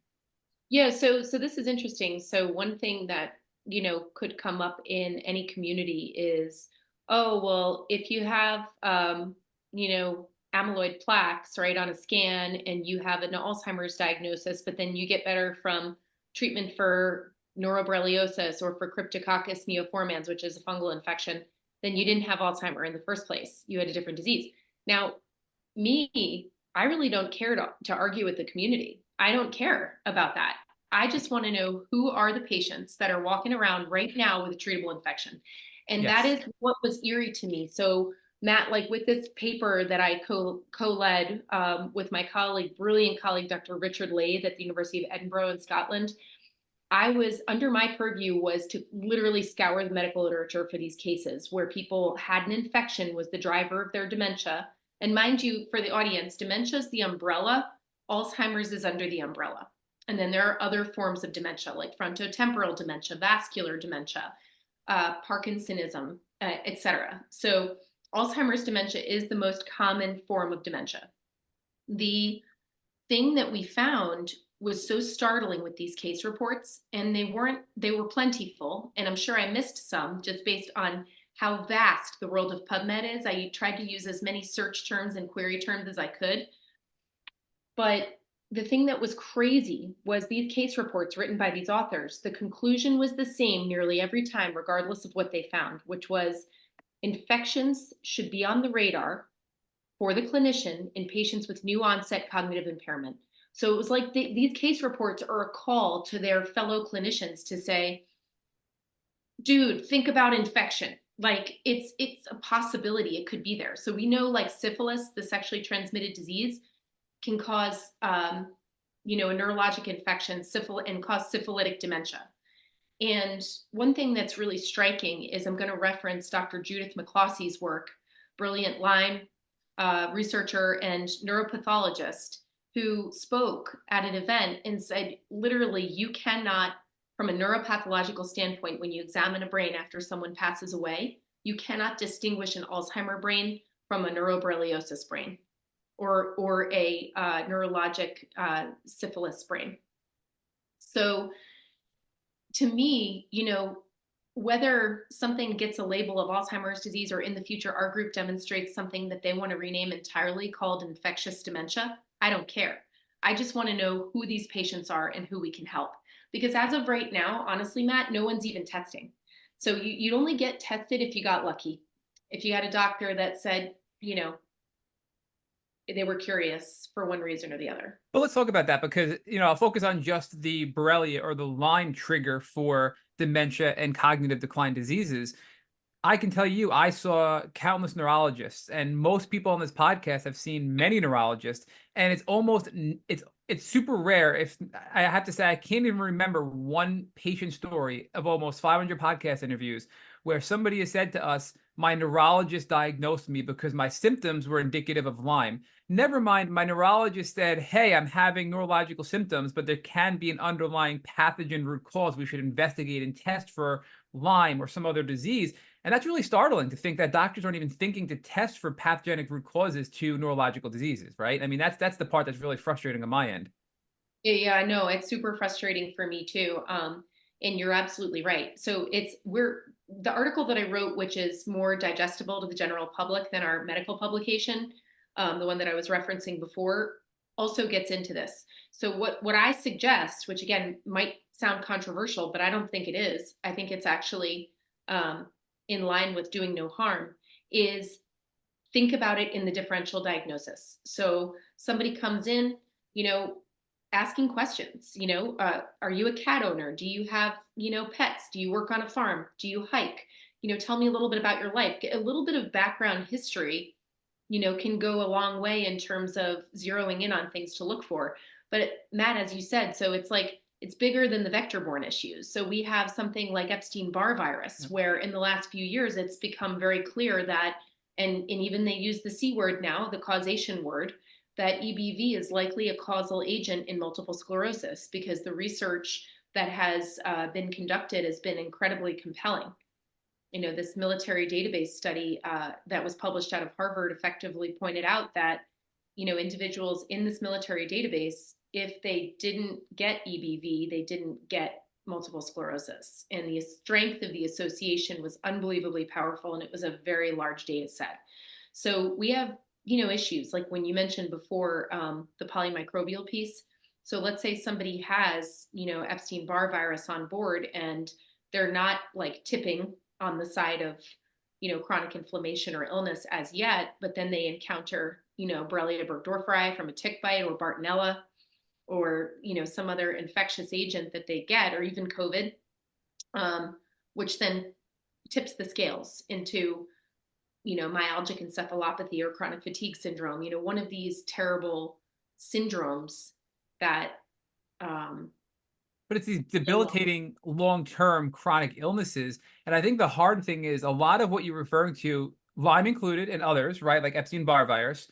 yeah, so this is interesting. So one thing that, could come up in any community is, oh, well, if you have amyloid plaques, right, on a scan and you have an Alzheimer's diagnosis, but then you get better from treatment for neuroborreliosis or for Cryptococcus neoformans, which is a fungal infection, then you didn't have Alzheimer in the first place. You had a different disease. Now, I really don't care to argue with the community. I don't care about that. I just want to know who are the patients that are walking around right now with a treatable infection. And that Yes. is what was eerie to me. So Matt, like with this paper that I co-led with my colleague, brilliant colleague, Dr. Richard Lathe at the University of Edinburgh in Scotland, I was under my purview was to literally scour the medical literature for these cases where people had an infection was the driver of their dementia. And mind you, for the audience, dementia is the umbrella, Alzheimer's is under the umbrella. And then there are other forms of dementia like frontotemporal dementia, vascular dementia, Parkinsonism, etc. So Alzheimer's dementia is the most common form of dementia. The thing that we found was so startling with these case reports, and they were plentiful, and I'm sure I missed some just based on how vast the world of PubMed is. I tried to use as many search terms and query terms as I could. But the thing that was crazy was these case reports written by these authors, the conclusion was the same nearly every time, regardless of what they found, which was infections should be on the radar for the clinician in patients with new onset cognitive impairment. So it was like these case reports are a call to their fellow clinicians to say, dude, think about infection. Like it's a possibility it could be there. So we know like syphilis, the sexually transmitted disease, can cause a neurologic infection and cause syphilitic dementia. And one thing that's really striking is I'm going to reference Dr. Judith McClossy's work, brilliant Lyme researcher and neuropathologist, who spoke at an event and said, literally, you cannot, from a neuropathological standpoint, when you examine a brain after someone passes away, you cannot distinguish an Alzheimer brain from a neuroborreliosis brain or a neurologic syphilis brain. So to me, whether something gets a label of Alzheimer's disease or in the future, our group demonstrates something that they want to rename entirely called infectious dementia, I don't care. I just want to know who these patients are and who we can help. Because as of right now, honestly, Matt, no one's even testing. So you'd only get tested if you got lucky. If you had a doctor that said, they were curious for one reason or the other. But let's talk about that because, I'll focus on just the Borrelia or the Lyme trigger for dementia and cognitive decline diseases. I can tell you, I saw countless neurologists, and most people on this podcast have seen many neurologists, and it's super rare. If I have to say, I can't even remember one patient story of almost 500 podcast interviews where somebody has said to us, my neurologist diagnosed me because my symptoms were indicative of Lyme. Never mind, my neurologist said, hey, I'm having neurological symptoms, but there can be an underlying pathogen root cause. We should investigate and test for Lyme or some other disease. And that's really startling to think that doctors aren't even thinking to test for pathogenic root causes to neurological diseases, right? I mean, that's the part that's really frustrating on my end. Yeah, I know. It's super frustrating for me too. And you're absolutely right. So the article that I wrote, which is more digestible to the general public than our medical publication, the one that I was referencing before, also gets into this. So what I suggest, which again might sound controversial, but I don't think it is. I think it's actually in line with doing no harm, is think about it in the differential diagnosis. So somebody comes in, asking questions, are you a cat owner? Do you have, pets? Do you work on a farm? Do you hike? Tell me a little bit about your life. Get a little bit of background history, can go a long way in terms of zeroing in on things to look for. But Matt, as you said, so it's bigger than the vector-borne issues. So we have something like Epstein-Barr virus, where in the last few years, it's become very clear that, and even they use the C word now, the causation word, that EBV is likely a causal agent in multiple sclerosis because the research that has been conducted has been incredibly compelling. This military database study that was published out of Harvard effectively pointed out that, individuals in this military database, if they didn't get EBV, they didn't get multiple sclerosis. And the strength of the association was unbelievably powerful, and it was a very large data set. So we have issues like when you mentioned before the polymicrobial piece. So let's say somebody has, Epstein-Barr virus on board and they're not like tipping on the side of, chronic inflammation or illness as yet, but then they encounter, Borrelia burgdorferi from a tick bite or Bartonella or, some other infectious agent that they get, or even COVID, which then tips the scales into myalgic encephalopathy or chronic fatigue syndrome, one of these terrible syndromes that but it's these debilitating long-term chronic illnesses. And I think the hard thing is a lot of what you're referring to, Lyme included and others, right, like Epstein-Barr virus,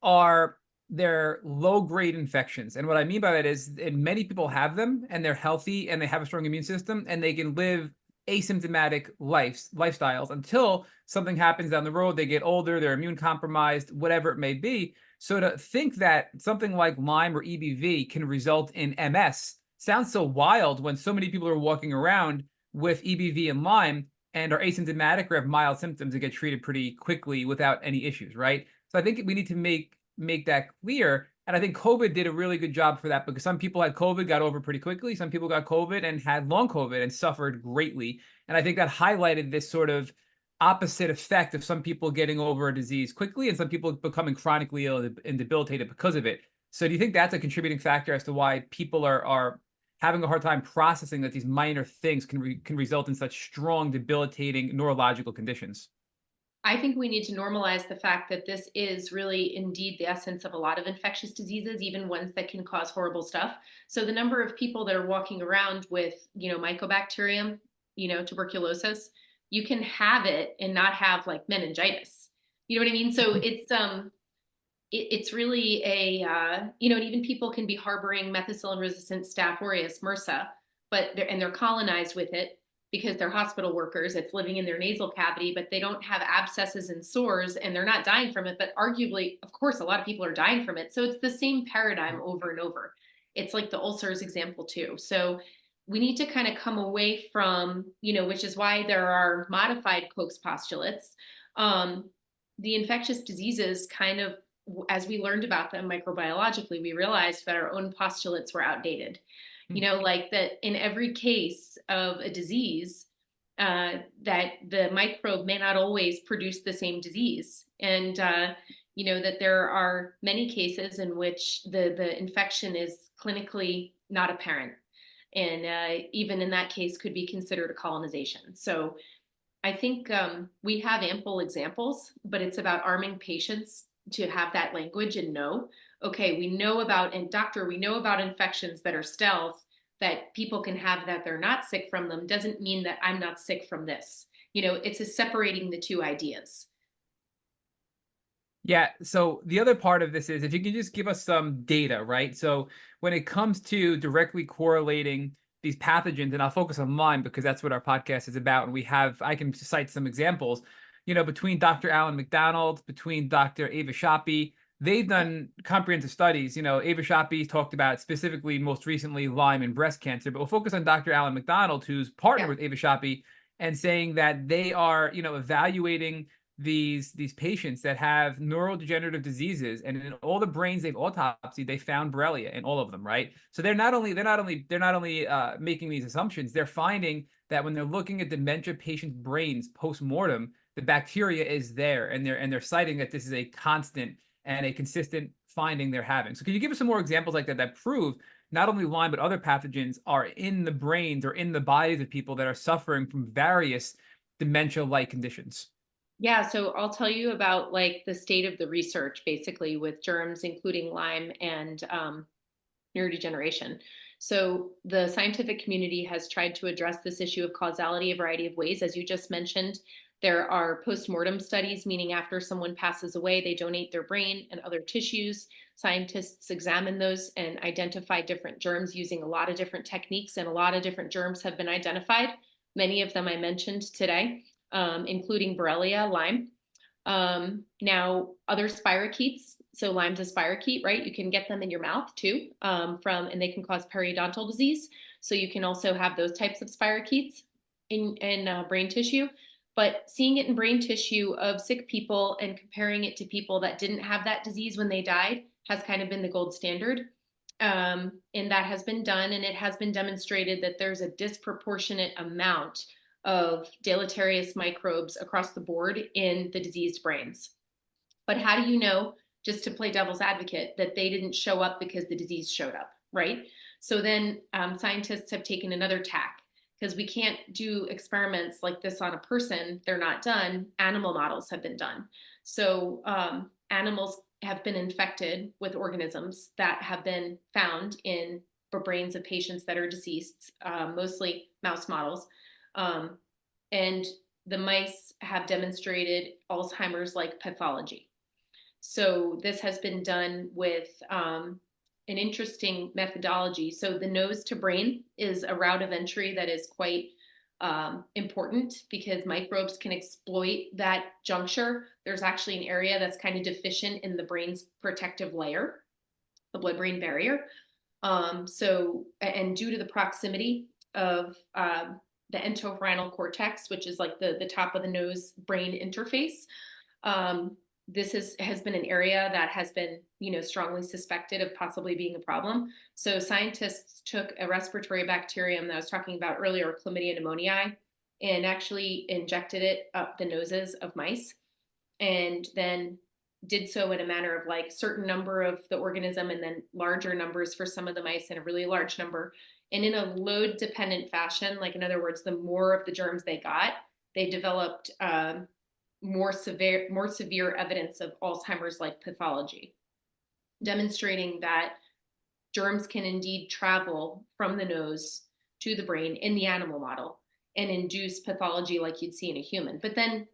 are they're low-grade infections. And what I mean by that is, and many people have them and they're healthy and they have a strong immune system and they can live asymptomatic lifestyles until something happens down the road. They get older, they're immune compromised, whatever it may be. So to think that something like Lyme or EBV can result in MS sounds so wild when so many people are walking around with EBV and Lyme and are asymptomatic or have mild symptoms and get treated pretty quickly without any issues, right? So I think we need to make that clear. And I think COVID did a really good job for that, because some people had COVID, got over pretty quickly. Some people got COVID and had long COVID and suffered greatly. And I think that highlighted this sort of opposite effect of some people getting over a disease quickly and some people becoming chronically ill and debilitated because of it. So do you think that's a contributing factor as to why people are having a hard time processing that these minor things can result in such strong, debilitating neurological conditions? I think we need to normalize the fact that this is really indeed the essence of a lot of infectious diseases, even ones that can cause horrible stuff. So the number of people that are walking around with, mycobacterium, tuberculosis, you can have it and not have like meningitis. You know what I mean? So it's really and even people can be harboring methicillin-resistant Staph aureus, MRSA, but they're colonized with it because they're hospital workers. It's living in their nasal cavity, but they don't have abscesses and sores and they're not dying from it. But arguably, of course, a lot of people are dying from it. So it's the same paradigm over and over. It's like the ulcers example too. So we need to kind of come away from, which is why there are modified Koch's postulates. The infectious diseases kind of, as we learned about them microbiologically, we realized that our own postulates were outdated. Like that in every case of a disease, that the microbe may not always produce the same disease. And, that there are many cases in which the infection is clinically not apparent. And even in that case could be considered a colonization. So I think we have ample examples, but it's about arming patients to have that language and know, okay, we know about infections that are stealth, that people can have, that they're not sick from them, doesn't mean that I'm not sick from this. It's a separating the two ideas. Yeah. So the other part of this is if you can just give us some data, right? So when it comes to directly correlating these pathogens, and I'll focus on Lyme because that's what our podcast is about. And I can cite some examples, between Dr. Alan McDonald, between Dr. Ava Shapi, they've done comprehensive studies. Ava Shapi talked about specifically most recently Lyme and breast cancer, but we'll focus on Dr. Alan McDonald, who's partnered with Ava Shapi, and saying that they are, evaluating these patients that have neurodegenerative diseases, and in all the brains they've autopsied, they found Borrelia in all of them, right? So they're not only making these assumptions, they're finding that when they're looking at dementia patients' brains post-mortem, the bacteria is there, and they're citing that this is a constant and a consistent finding they're having. So can you give us some more examples like that prove not only Lyme but other pathogens are in the brains or in the bodies of people that are suffering from various dementia-like conditions? Yeah, so I'll tell you about like the state of the research basically with germs, including Lyme and neurodegeneration. So the scientific community has tried to address this issue of causality a variety of ways. As you just mentioned, there are post-mortem studies, meaning after someone passes away, they donate their brain and other tissues. Scientists examine those and identify different germs using a lot of different techniques, and a lot of different germs have been identified. Many of them I mentioned today, including Borrelia, Lyme. Now, other spirochetes. So Lyme's a spirochete, right? You can get them in your mouth too, and they can cause periodontal disease. So you can also have those types of spirochetes in brain tissue. But seeing it in brain tissue of sick people and comparing it to people that didn't have that disease when they died has kind of been the gold standard. And that has been done, and it has been demonstrated that there's a disproportionate amount of deleterious microbes across the board in the diseased brains. But how do you know, just to play devil's advocate, that they didn't show up because the disease showed up, right? So then scientists have taken another tack, because we can't do experiments like this on a person. They're not done. Animal models have been done. So animals have been infected with organisms that have been found in brains of patients that are deceased, mostly mouse models. And the mice have demonstrated Alzheimer's-like pathology. So this has been done with an interesting methodology. So the nose to brain is a route of entry that is quite important because microbes can exploit that juncture. There's actually an area that's kind of deficient in the brain's protective layer, the blood-brain barrier. And due to the proximity of the entorhinal cortex, which is like the top of the nose brain interface, this has been an area that has been, strongly suspected of possibly being a problem. So scientists took a respiratory bacterium that I was talking about earlier, Chlamydia pneumoniae, and actually injected it up the noses of mice, and then did so in a manner of like certain number of the organism and then larger numbers for some of the mice and a really large number. And in a load dependent fashion, like in other words, the more of the germs they got, they developed more severe evidence of Alzheimer's-like pathology, demonstrating that germs can indeed travel from the nose to the brain in the animal model and induce pathology like you'd see in a human. But then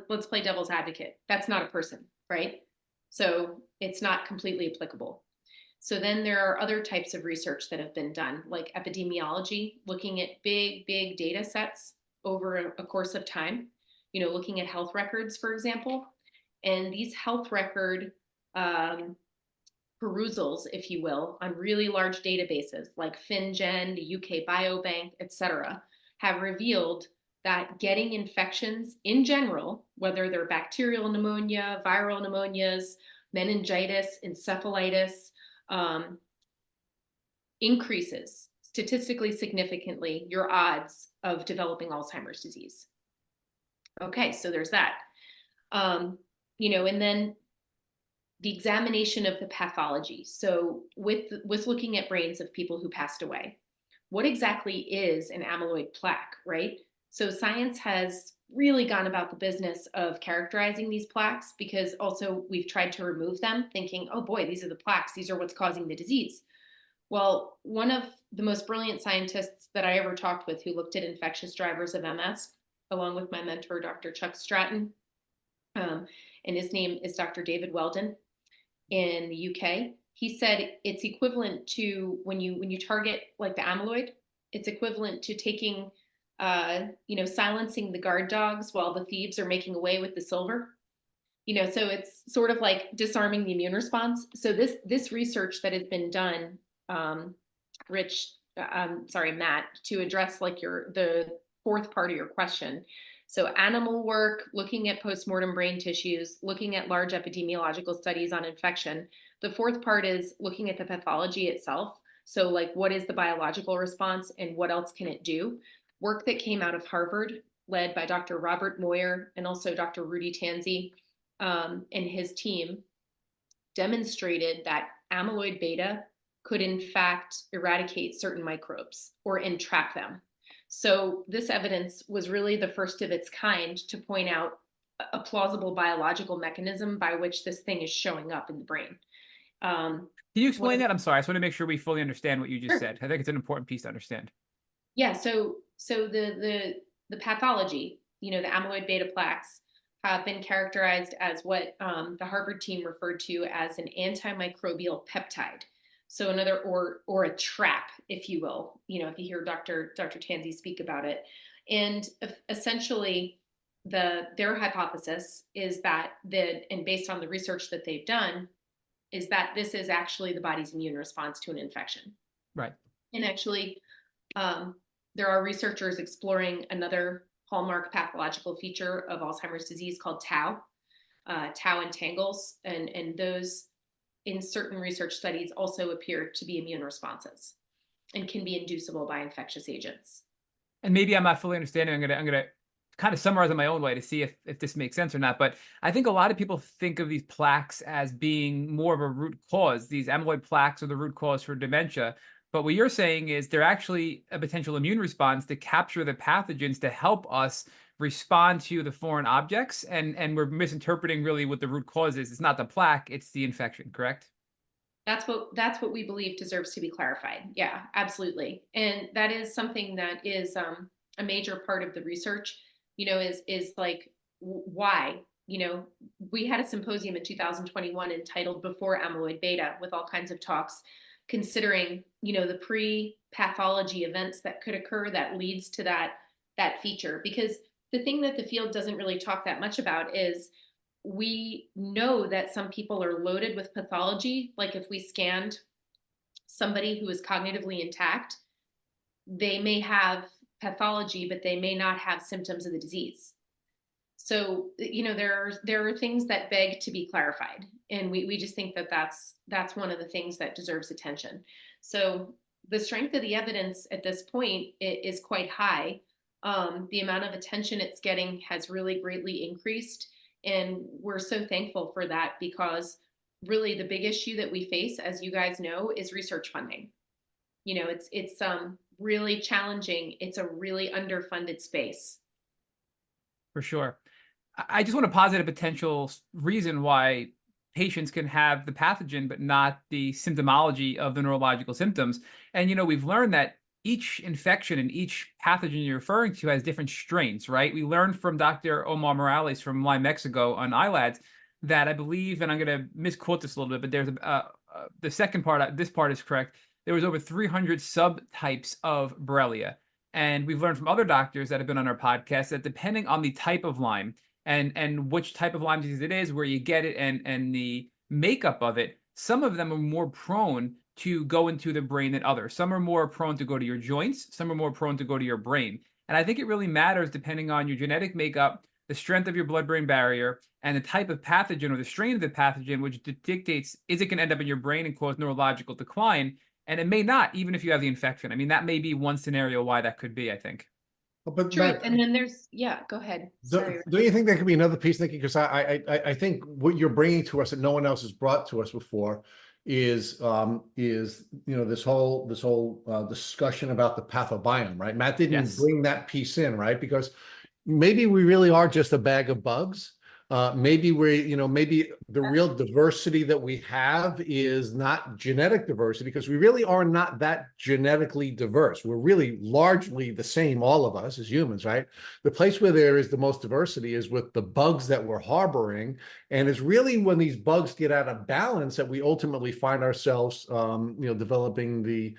let's play devil's advocate. That's not a person, right? So it's not completely applicable. So then there are other types of research that have been done, like epidemiology, looking at big data sets over a course of time, looking at health records, for example. And these health record perusals, if you will, on really large databases like FinGen, the UK Biobank, et cetera, have revealed that getting infections in general, whether they're bacterial pneumonia, viral pneumonias, meningitis, encephalitis, increases statistically significantly your odds of developing Alzheimer's disease. Okay, so there's that. And then the examination of the pathology. So with looking at brains of people who passed away, what exactly is an amyloid plaque, right? So science has really gone about the business of characterizing these plaques because also we've tried to remove them thinking, oh boy, these are the plaques. These are what's causing the disease. Well, one of the most brilliant scientists that I ever talked with who looked at infectious drivers of MS, along with my mentor, Dr. Chuck Stratton, and his name is Dr. David Weldon in the UK. He said it's equivalent to when you target like the amyloid, it's equivalent to taking, silencing the guard dogs while the thieves are making away with the silver. So it's sort of like disarming the immune response. So this research that has been done, Matt, to address like the fourth part of your question. So animal work, looking at postmortem brain tissues, looking at large epidemiological studies on infection. The fourth part is looking at the pathology itself. So like, what is the biological response and what else can it do? Work that came out of Harvard, led by Dr. Robert Moyer and also Dr. Rudy Tanzi and his team, demonstrated that amyloid beta could in fact eradicate certain microbes or entrap them. So this evidence was really the first of its kind to point out a plausible biological mechanism by which this thing is showing up in the brain. Can you explain that? I'm sorry. I just want to make sure we fully understand what you just said. I think it's an important piece to understand. Yeah. So the pathology, the amyloid beta plaques have been characterized as what the Harvard team referred to as an antimicrobial peptide. So another, or a trap, if you will, if you hear Dr. Tanzi speak about it. And essentially their hypothesis is that and based on the research that they've done, is that this is actually the body's immune response to an infection. Right. And actually, there are researchers exploring another hallmark pathological feature of Alzheimer's disease called tau entangles, and those in certain research studies also appear to be immune responses and can be inducible by infectious agents. And maybe I'm not fully understanding. I'm gonna kind of summarize in my own way to see if this makes sense or not. But I think a lot of people think of these plaques as being more of a root cause. These amyloid plaques are the root cause for dementia. But what you're saying is they're actually a potential immune response to capture the pathogens to help us respond to the foreign objects. And we're misinterpreting really what the root cause is. It's not the plaque, it's the infection, correct? That's what we believe deserves to be clarified. Yeah, absolutely. And that is something that is a major part of the research, is like why, we had a symposium in 2021 entitled Before Amyloid Beta with all kinds of talks considering, the pre-pathology events that could occur that leads to that feature. Because the thing that the field doesn't really talk that much about is we know that some people are loaded with pathology. Like if we scanned somebody who is cognitively intact, they may have pathology, but they may not have symptoms of the disease. So, there are things that beg to be clarified. And we just think that that's one of the things that deserves attention. So the strength of the evidence at this point is quite high. The amount of attention it's getting has really greatly increased. And we're so thankful for that because really the big issue that we face, as you guys know, is research funding. It's really challenging. It's a really underfunded space. For sure. I just want to posit a potential reason why patients can have the pathogen, but not the symptomology of the neurological symptoms. And, we've learned that each infection and each pathogen you're referring to has different strains, right? We learned from Dr. Omar Morales from Lyme, Mexico on ILADS that I believe, and I'm going to misquote this a little bit, but there's the second part, this part is correct. There was over 300 subtypes of Borrelia. And we've learned from other doctors that have been on our podcast that depending on the type of Lyme, and which type of Lyme disease it is, where you get it, and the makeup of it, some of them are more prone to go into the brain than others. Some are more prone to go to your joints, some are more prone to go to your brain. And I think it really matters depending on your genetic makeup, the strength of your blood-brain barrier, and the type of pathogen or the strain of the pathogen, which dictates, is it going to end up in your brain and cause neurological decline? And it may not, even if you have the infection. I mean, that may be one scenario why that could be, I think. But True. Matt, And then yeah, go ahead. Sorry. don't you think there could be another piece, Nikki? Because I think what you're bringing to us that no one else has brought to us before is this whole discussion about the pathobiome, right? Matt didn't Yes. bring that piece in, right? Because maybe we really are just a bag of bugs. Maybe maybe the real diversity that we have is not genetic diversity, because we really are not that genetically diverse. We're really largely the same, all of us as humans, right? The place where there is the most diversity is with the bugs that we're harboring. And it's really when these bugs get out of balance that we ultimately find ourselves, developing the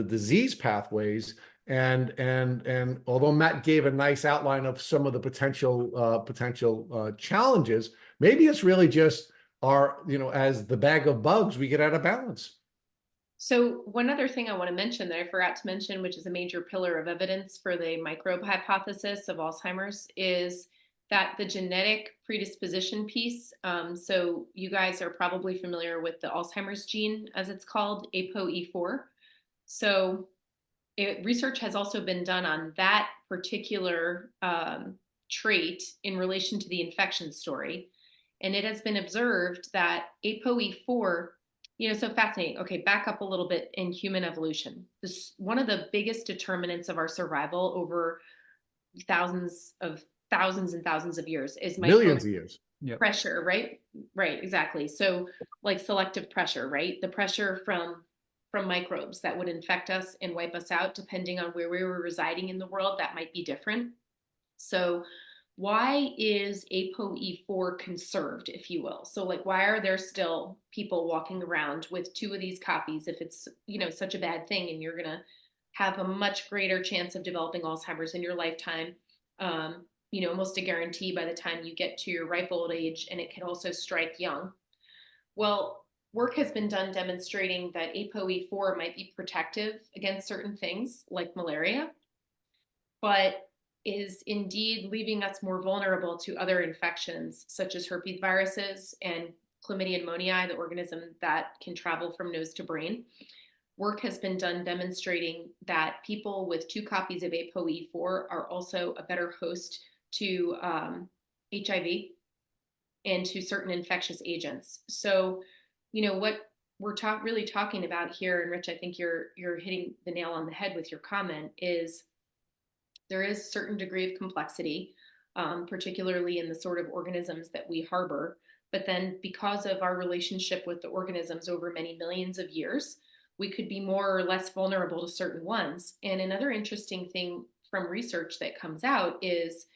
disease pathways. And although Matt gave a nice outline of some of the potential challenges, maybe it's really just as the bag of bugs, we get out of balance. So one other thing I want to mention that I forgot to mention, which is a major pillar of evidence for the microbe hypothesis of Alzheimer's, is that the genetic predisposition piece. So you guys are probably familiar with the Alzheimer's gene, as it's called, ApoE4. So research has also been done on that particular trait in relation to the infection story. And it has been observed that ApoE4, so fascinating. Okay, back up a little bit in human evolution. This one of the biggest determinants of our survival over thousands and thousands of years is Millions of years. pressure, right? Right, exactly. So like selective pressure, right? The pressure from microbes that would infect us and wipe us out, depending on where we were residing in the world, that might be different. So why is ApoE4 conserved, if you will? So like, why are there still people walking around with two of these copies if it's, such a bad thing and you're going to have a much greater chance of developing Alzheimer's in your lifetime? Almost a guarantee by the time you get to your ripe old age, and it can also strike young. Well, work has been done demonstrating that ApoE4 might be protective against certain things like malaria, but is indeed leaving us more vulnerable to other infections such as herpes viruses and chlamydia pneumoniae, the organism that can travel from nose to brain. Work has been done demonstrating that people with two copies of ApoE4 are also a better host to HIV and to certain infectious agents. So, what we're really talking about here, and Rich, I think you're hitting the nail on the head with your comment, is there is a certain degree of complexity, particularly in the sort of organisms that we harbor. But then because of our relationship with the organisms over many millions of years, we could be more or less vulnerable to certain ones. And another interesting thing from research that comes out is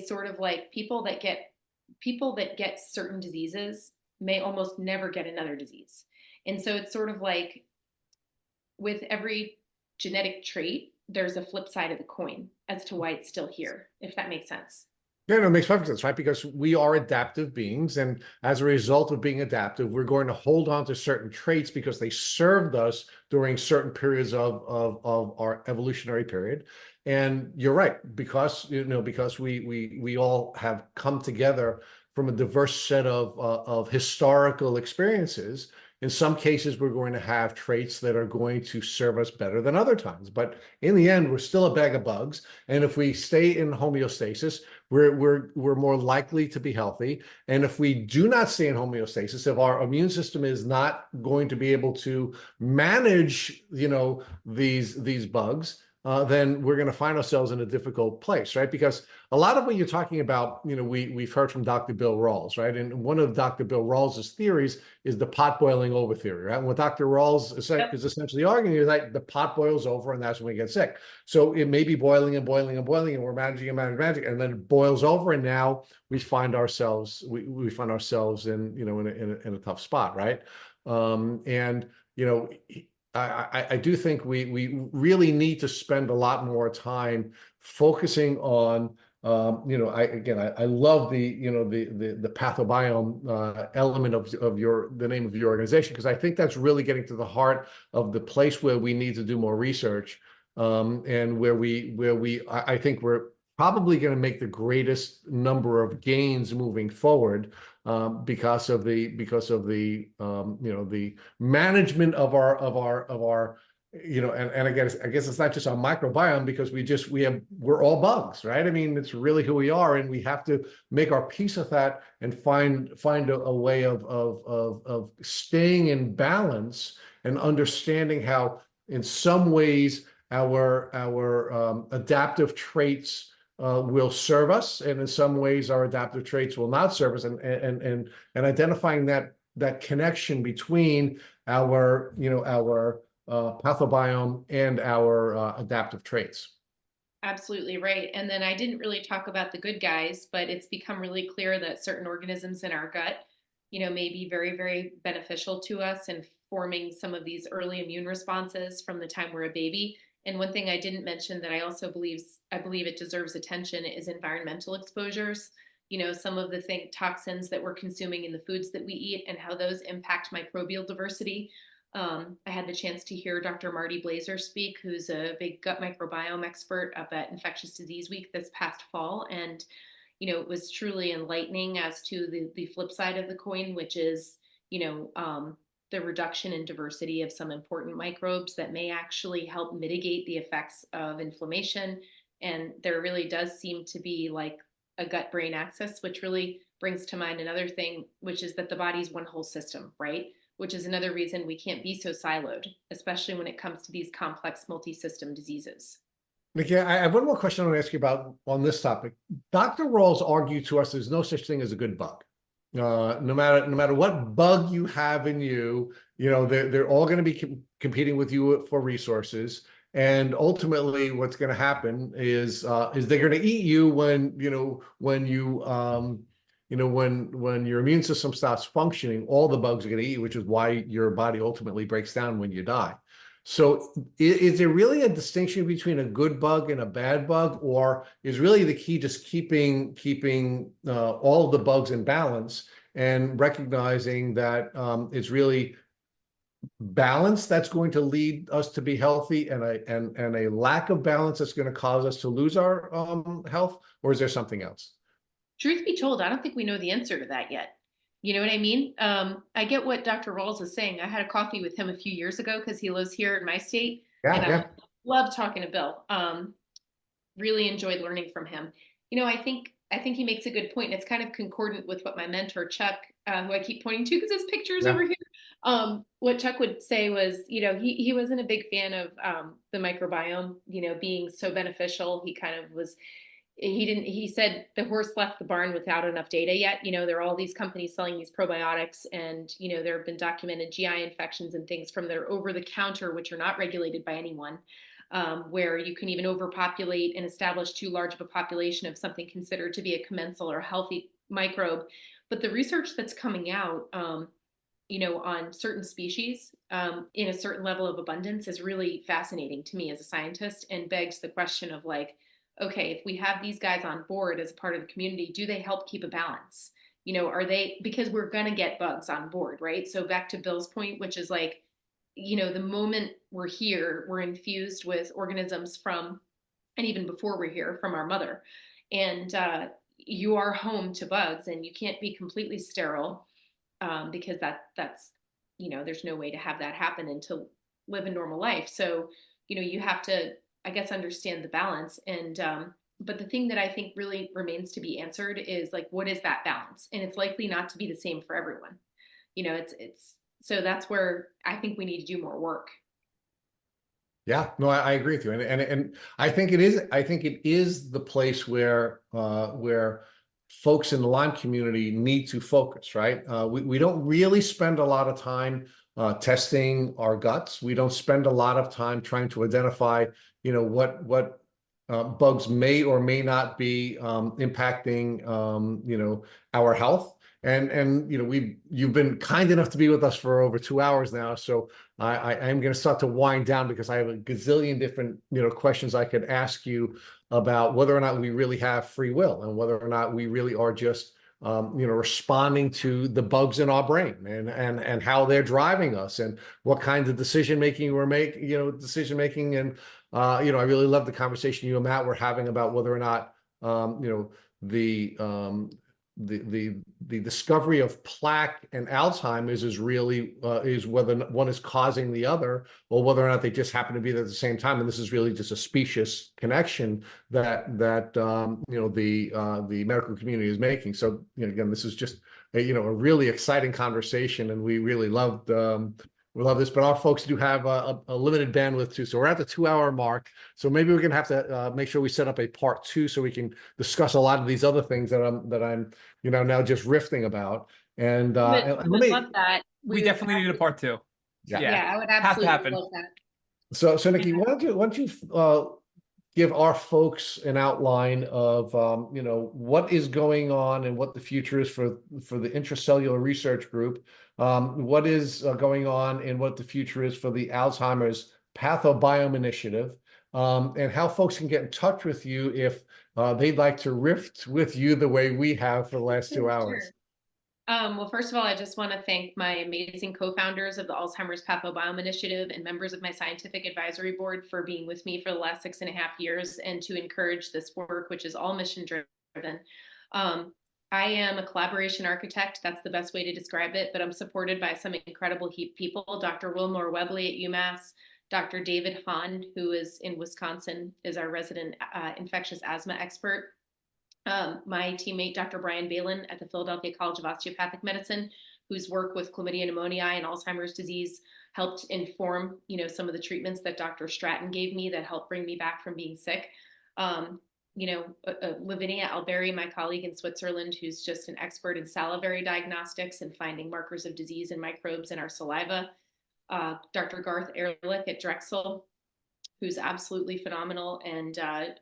sort of like people that get certain diseases may almost never get another disease. And so it's sort of like with every genetic trait, there's a flip side of the coin as to why it's still here, if that makes sense. Yeah, no, it makes perfect sense, right? Because we are adaptive beings, and as a result of being adaptive, we're going to hold on to certain traits because they served us during certain periods of our evolutionary period. And you're right, because because we all have come together from a diverse set of historical experiences. In some cases, we're going to have traits that are going to serve us better than other times. But in the end, we're still a bag of bugs. And if we stay in homeostasis, we're more likely to be healthy. And if we do not stay in homeostasis, if our immune system is not going to be able to manage, these bugs, then we're going to find ourselves in a difficult place, right? Because a lot of what you're talking about, we've heard from Dr. Bill Rawls, right? And one of Dr. Bill Rawls's theories is the pot boiling over theory, right? And what Dr. Rawls is essentially arguing is that the pot boils over and that's when we get sick. So it may be boiling and boiling and boiling, and we're managing and managing, and then it boils over, and now we find ourselves in in a tough spot, right? And I do think we really need to spend a lot more time focusing on I love the pathobiome element of the name of your organization, because I think that's really getting to the heart of the place where we need to do more research, and I think we're probably going to make the greatest number of gains moving forward, because of the the management of our and again, I guess it's not just our microbiome, because we're all bugs, right? I mean, it's really who we are, and we have to make our peace with that and find a way of staying in balance and understanding how, in some ways, our adaptive traits will serve us, and in some ways our adaptive traits will not serve us, and identifying that connection between our pathobiome and our adaptive traits. Absolutely right. And then I didn't really talk about the good guys, but it's become really clear that certain organisms in our gut, may be very, very beneficial to us in forming some of these early immune responses from the time we're a baby. And one thing I didn't mention that I believe it deserves attention is environmental exposures. Some of the toxins that we're consuming in the foods that we eat and how those impact microbial diversity. I had the chance to hear Dr. Marty Blazer speak, who's a big gut microbiome expert up at Infectious Disease Week this past fall. And, it was truly enlightening as to the flip side of the coin, which is, the reduction in diversity of some important microbes that may actually help mitigate the effects of inflammation. And there really does seem to be like a gut-brain axis, which really brings to mind another thing, which is that the body's one whole system, right? Which is another reason we can't be so siloed, especially when it comes to these complex multi-system diseases. Nikki, I have one more question I want to ask you about on this topic. Dr. Rawls argued to us there's no such thing as a good bug. No matter what bug you have in you, they're all going to be competing with you for resources. And ultimately, what's going to happen is they're going to eat you when your immune system stops functioning. All the bugs are going to eat you, which is why your body ultimately breaks down when you die. So is there really a distinction between a good bug and a bad bug, or is really the key just keeping all of the bugs in balance and recognizing that it's really balance that's going to lead us to be healthy, and a lack of balance that's going to cause us to lose our health, or is there something else? Truth be told, I don't think we know the answer to that yet. You know what I mean? I get what Dr. Rawls is saying. I had a coffee with him a few years ago because he lives here in my state. And I love talking to Bill. Really enjoyed learning from him. I think he makes a good point. And it's kind of concordant with what my mentor, Chuck, who I keep pointing to because his picture's over here. What Chuck would say was, he wasn't a big fan of the microbiome, being so beneficial. He kind of was he said the horse left the barn without enough data yet. There are all these companies selling these probiotics, and there have been documented GI infections and things from their over the counter, which are not regulated by anyone, where you can even overpopulate and establish too large of a population of something considered to be a commensal or healthy microbe. But the research that's coming out, on certain species in a certain level of abundance is really fascinating to me as a scientist, and begs the question of like, okay, if we have these guys on board as a part of the community, do they help keep a balance? Are they, because we're going to get bugs on board, right? So back to Bill's point, which is like, the moment we're here, we're infused with organisms from, and even before we're here, from our mother. And you are home to bugs, and you can't be completely sterile, because that's, there's no way to have that happen and to live a normal life. So, you have to, I guess, understand the balance. And, but the thing that I think really remains to be answered is like, what is that balance? And it's likely not to be the same for everyone. So that's where I think we need to do more work. Yeah, no, I agree with you, and I think it is the place where folks in the Lyme community need to focus, right? We don't really spend a lot of time testing our guts. We don't spend a lot of time trying to identify, what bugs may or may not be impacting, our health. And you've been kind enough to be with us for over 2 hours now, so I am going to start to wind down, because I have a gazillion different questions I could ask you about whether or not we really have free will, and whether or not we really are just responding to the bugs in our brain, and how they're driving us, and what kinds of decision making we're making, and I really love the conversation you and Matt were having about whether or not the the discovery of plaque and Alzheimer's is really is whether one is causing the other, or whether or not they just happen to be there at the same time, and this is really just a specious connection that the medical community is making. So again, this is just a really exciting conversation, and we really loved we love this, but our folks do have a limited bandwidth too. So we're at the 2 hour mark. So maybe we're gonna have to make sure we set up a part 2 so we can discuss a lot of these other things that I'm now just riffing about. And I would love that. We definitely need a part 2. Yeah, I would Have to absolutely happen. love that. So Nikki, why don't you give our folks an outline of what is going on and what the future is for the intracellular research group, what is going on and what the future is for the Alzheimer's Pathobiome initiative, and how folks can get in touch with you if they'd like to riff with you the way we have for the last 2 hours. Sure. Well, first of all, I just want to thank my amazing co-founders of the Alzheimer's Pathobiome Initiative and members of my scientific advisory board for being with me for the last 6.5 years, and to encourage this work, which is all mission driven. I am a collaboration architect. That's the best way to describe it, but I'm supported by some incredible people. Dr. Wilmore Webley at UMass, Dr. David Hahn, who is in Wisconsin, is our resident infectious asthma expert. My teammate, Dr. Brian Balin at the Philadelphia College of Osteopathic Medicine, whose work with chlamydia pneumoniae and Alzheimer's disease helped inform, some of the treatments that Dr. Stratton gave me that helped bring me back from being sick. Lavinia Alberi, my colleague in Switzerland, who's just an expert in salivary diagnostics and finding markers of disease and microbes in our saliva. Dr. Garth Ehrlich at Drexel, who's absolutely phenomenal, and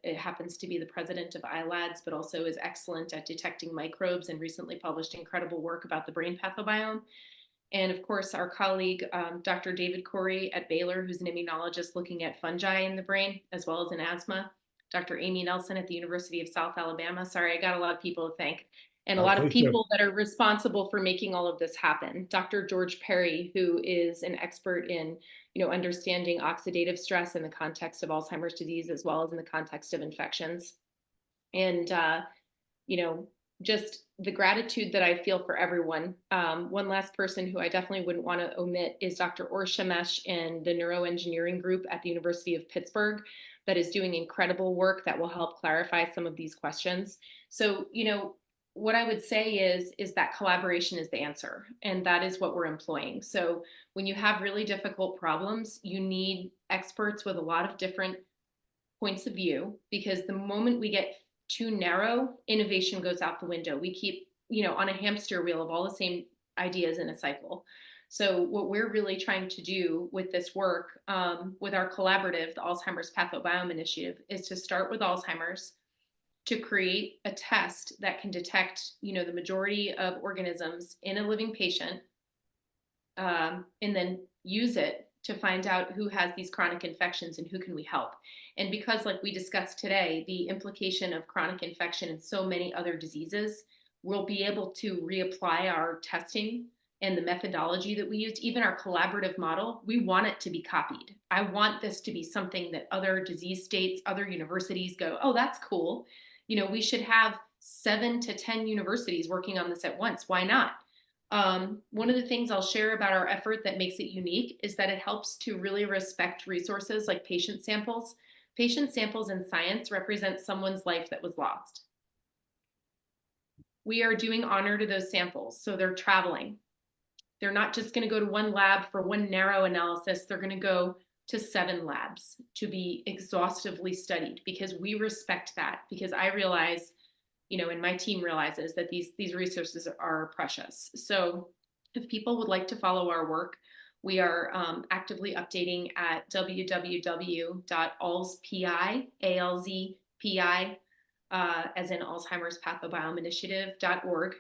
it happens to be the president of ILADS, but also is excellent at detecting microbes and recently published incredible work about the brain pathobiome. And of course, our colleague, Dr. David Corey at Baylor, who's an immunologist looking at fungi in the brain, as well as in asthma. Dr. Amy Nelson at the University of South Alabama. Sorry, I got a lot of people to thank. And a lot of people that are responsible for making all of this happen. Dr. George Perry, who is an expert in understanding oxidative stress in the context of Alzheimer's disease, as well as in the context of infections. And, just the gratitude that I feel for everyone. One last person who I definitely wouldn't want to omit is Dr. Or Shamesh and the neuroengineering group at the University of Pittsburgh that is doing incredible work that will help clarify some of these questions. So, what I would say is that collaboration is the answer, and that is what we're employing. So when you have really difficult problems, you need experts with a lot of different points of view, because the moment we get too narrow, innovation goes out the window. We keep, on a hamster wheel of all the same ideas in a cycle. So what we're really trying to do with this work, with our collaborative, the Alzheimer's Pathobiome Initiative, is to start with Alzheimer's, to create a test that can detect, the majority of organisms in a living patient, and then use it to find out who has these chronic infections and who can we help. And because, like we discussed today, the implication of chronic infection in so many other diseases, we'll be able to reapply our testing and the methodology that we used, even our collaborative model. We want it to be copied. I want this to be something that other disease states, other universities go, oh, that's cool. We should have 7 to 10 universities working on this at once. Why not? One of the things I'll share about our effort that makes it unique is that it helps to really respect resources like patient samples. Patient samples in science represent someone's life that was lost. We are doing honor to those samples, so they're traveling. They're not just going to go to one lab for one narrow analysis. They're going to go to 7 labs to be exhaustively studied, because we respect that, because I realize, and my team realizes that these resources are precious. So if people would like to follow our work, we are actively updating at www.alzpi, ALZPI, as in Alzheimer's Pathobiome Initiative.org.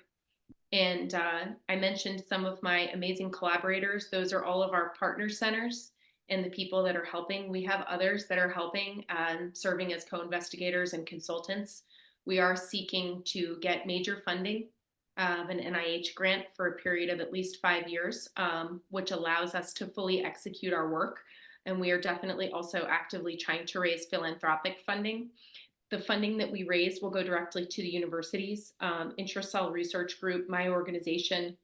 And I mentioned some of my amazing collaborators. Those are all of our partner centers and the people that are helping. We have others that are helping and serving as co-investigators and consultants. We are seeking to get major funding of an NIH grant for a period of at least 5 years, which allows us to fully execute our work. And we are definitely also actively trying to raise philanthropic funding. The funding that we raise will go directly to the universities. Intracell Research Group, my organization,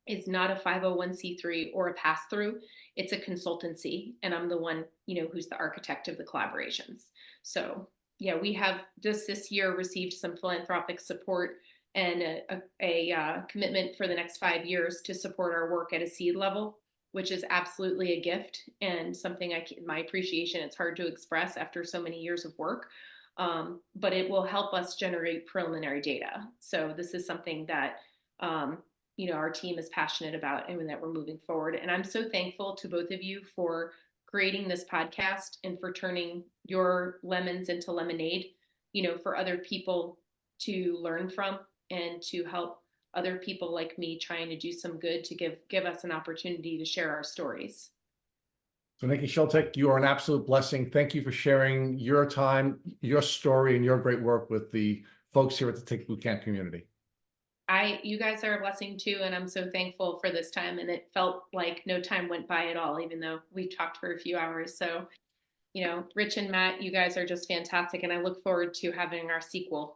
is not a 501c3 or a pass-through. It's a consultancy, and I'm the one, who's the architect of the collaborations. So yeah, we have this year received some philanthropic support and a commitment for the next 5 years to support our work at a seed level, which is absolutely a gift and something my appreciation, it's hard to express after so many years of work. But it will help us generate preliminary data. So this is something that, our team is passionate about and that we're moving forward. And I'm so thankful to both of you for creating this podcast and for turning your lemons into lemonade, for other people to learn from and to help other people like me trying to do some good, to give us an opportunity to share our stories. So Nikki Schultek, you are an absolute blessing. Thank you for sharing your time, your story, and your great work with the folks here at the Tick Bootcamp community. You guys are a blessing too, and I'm so thankful for this time. And it felt like no time went by at all, even though we talked for a few hours. So, Rich and Matt, you guys are just fantastic, and I look forward to having our sequel.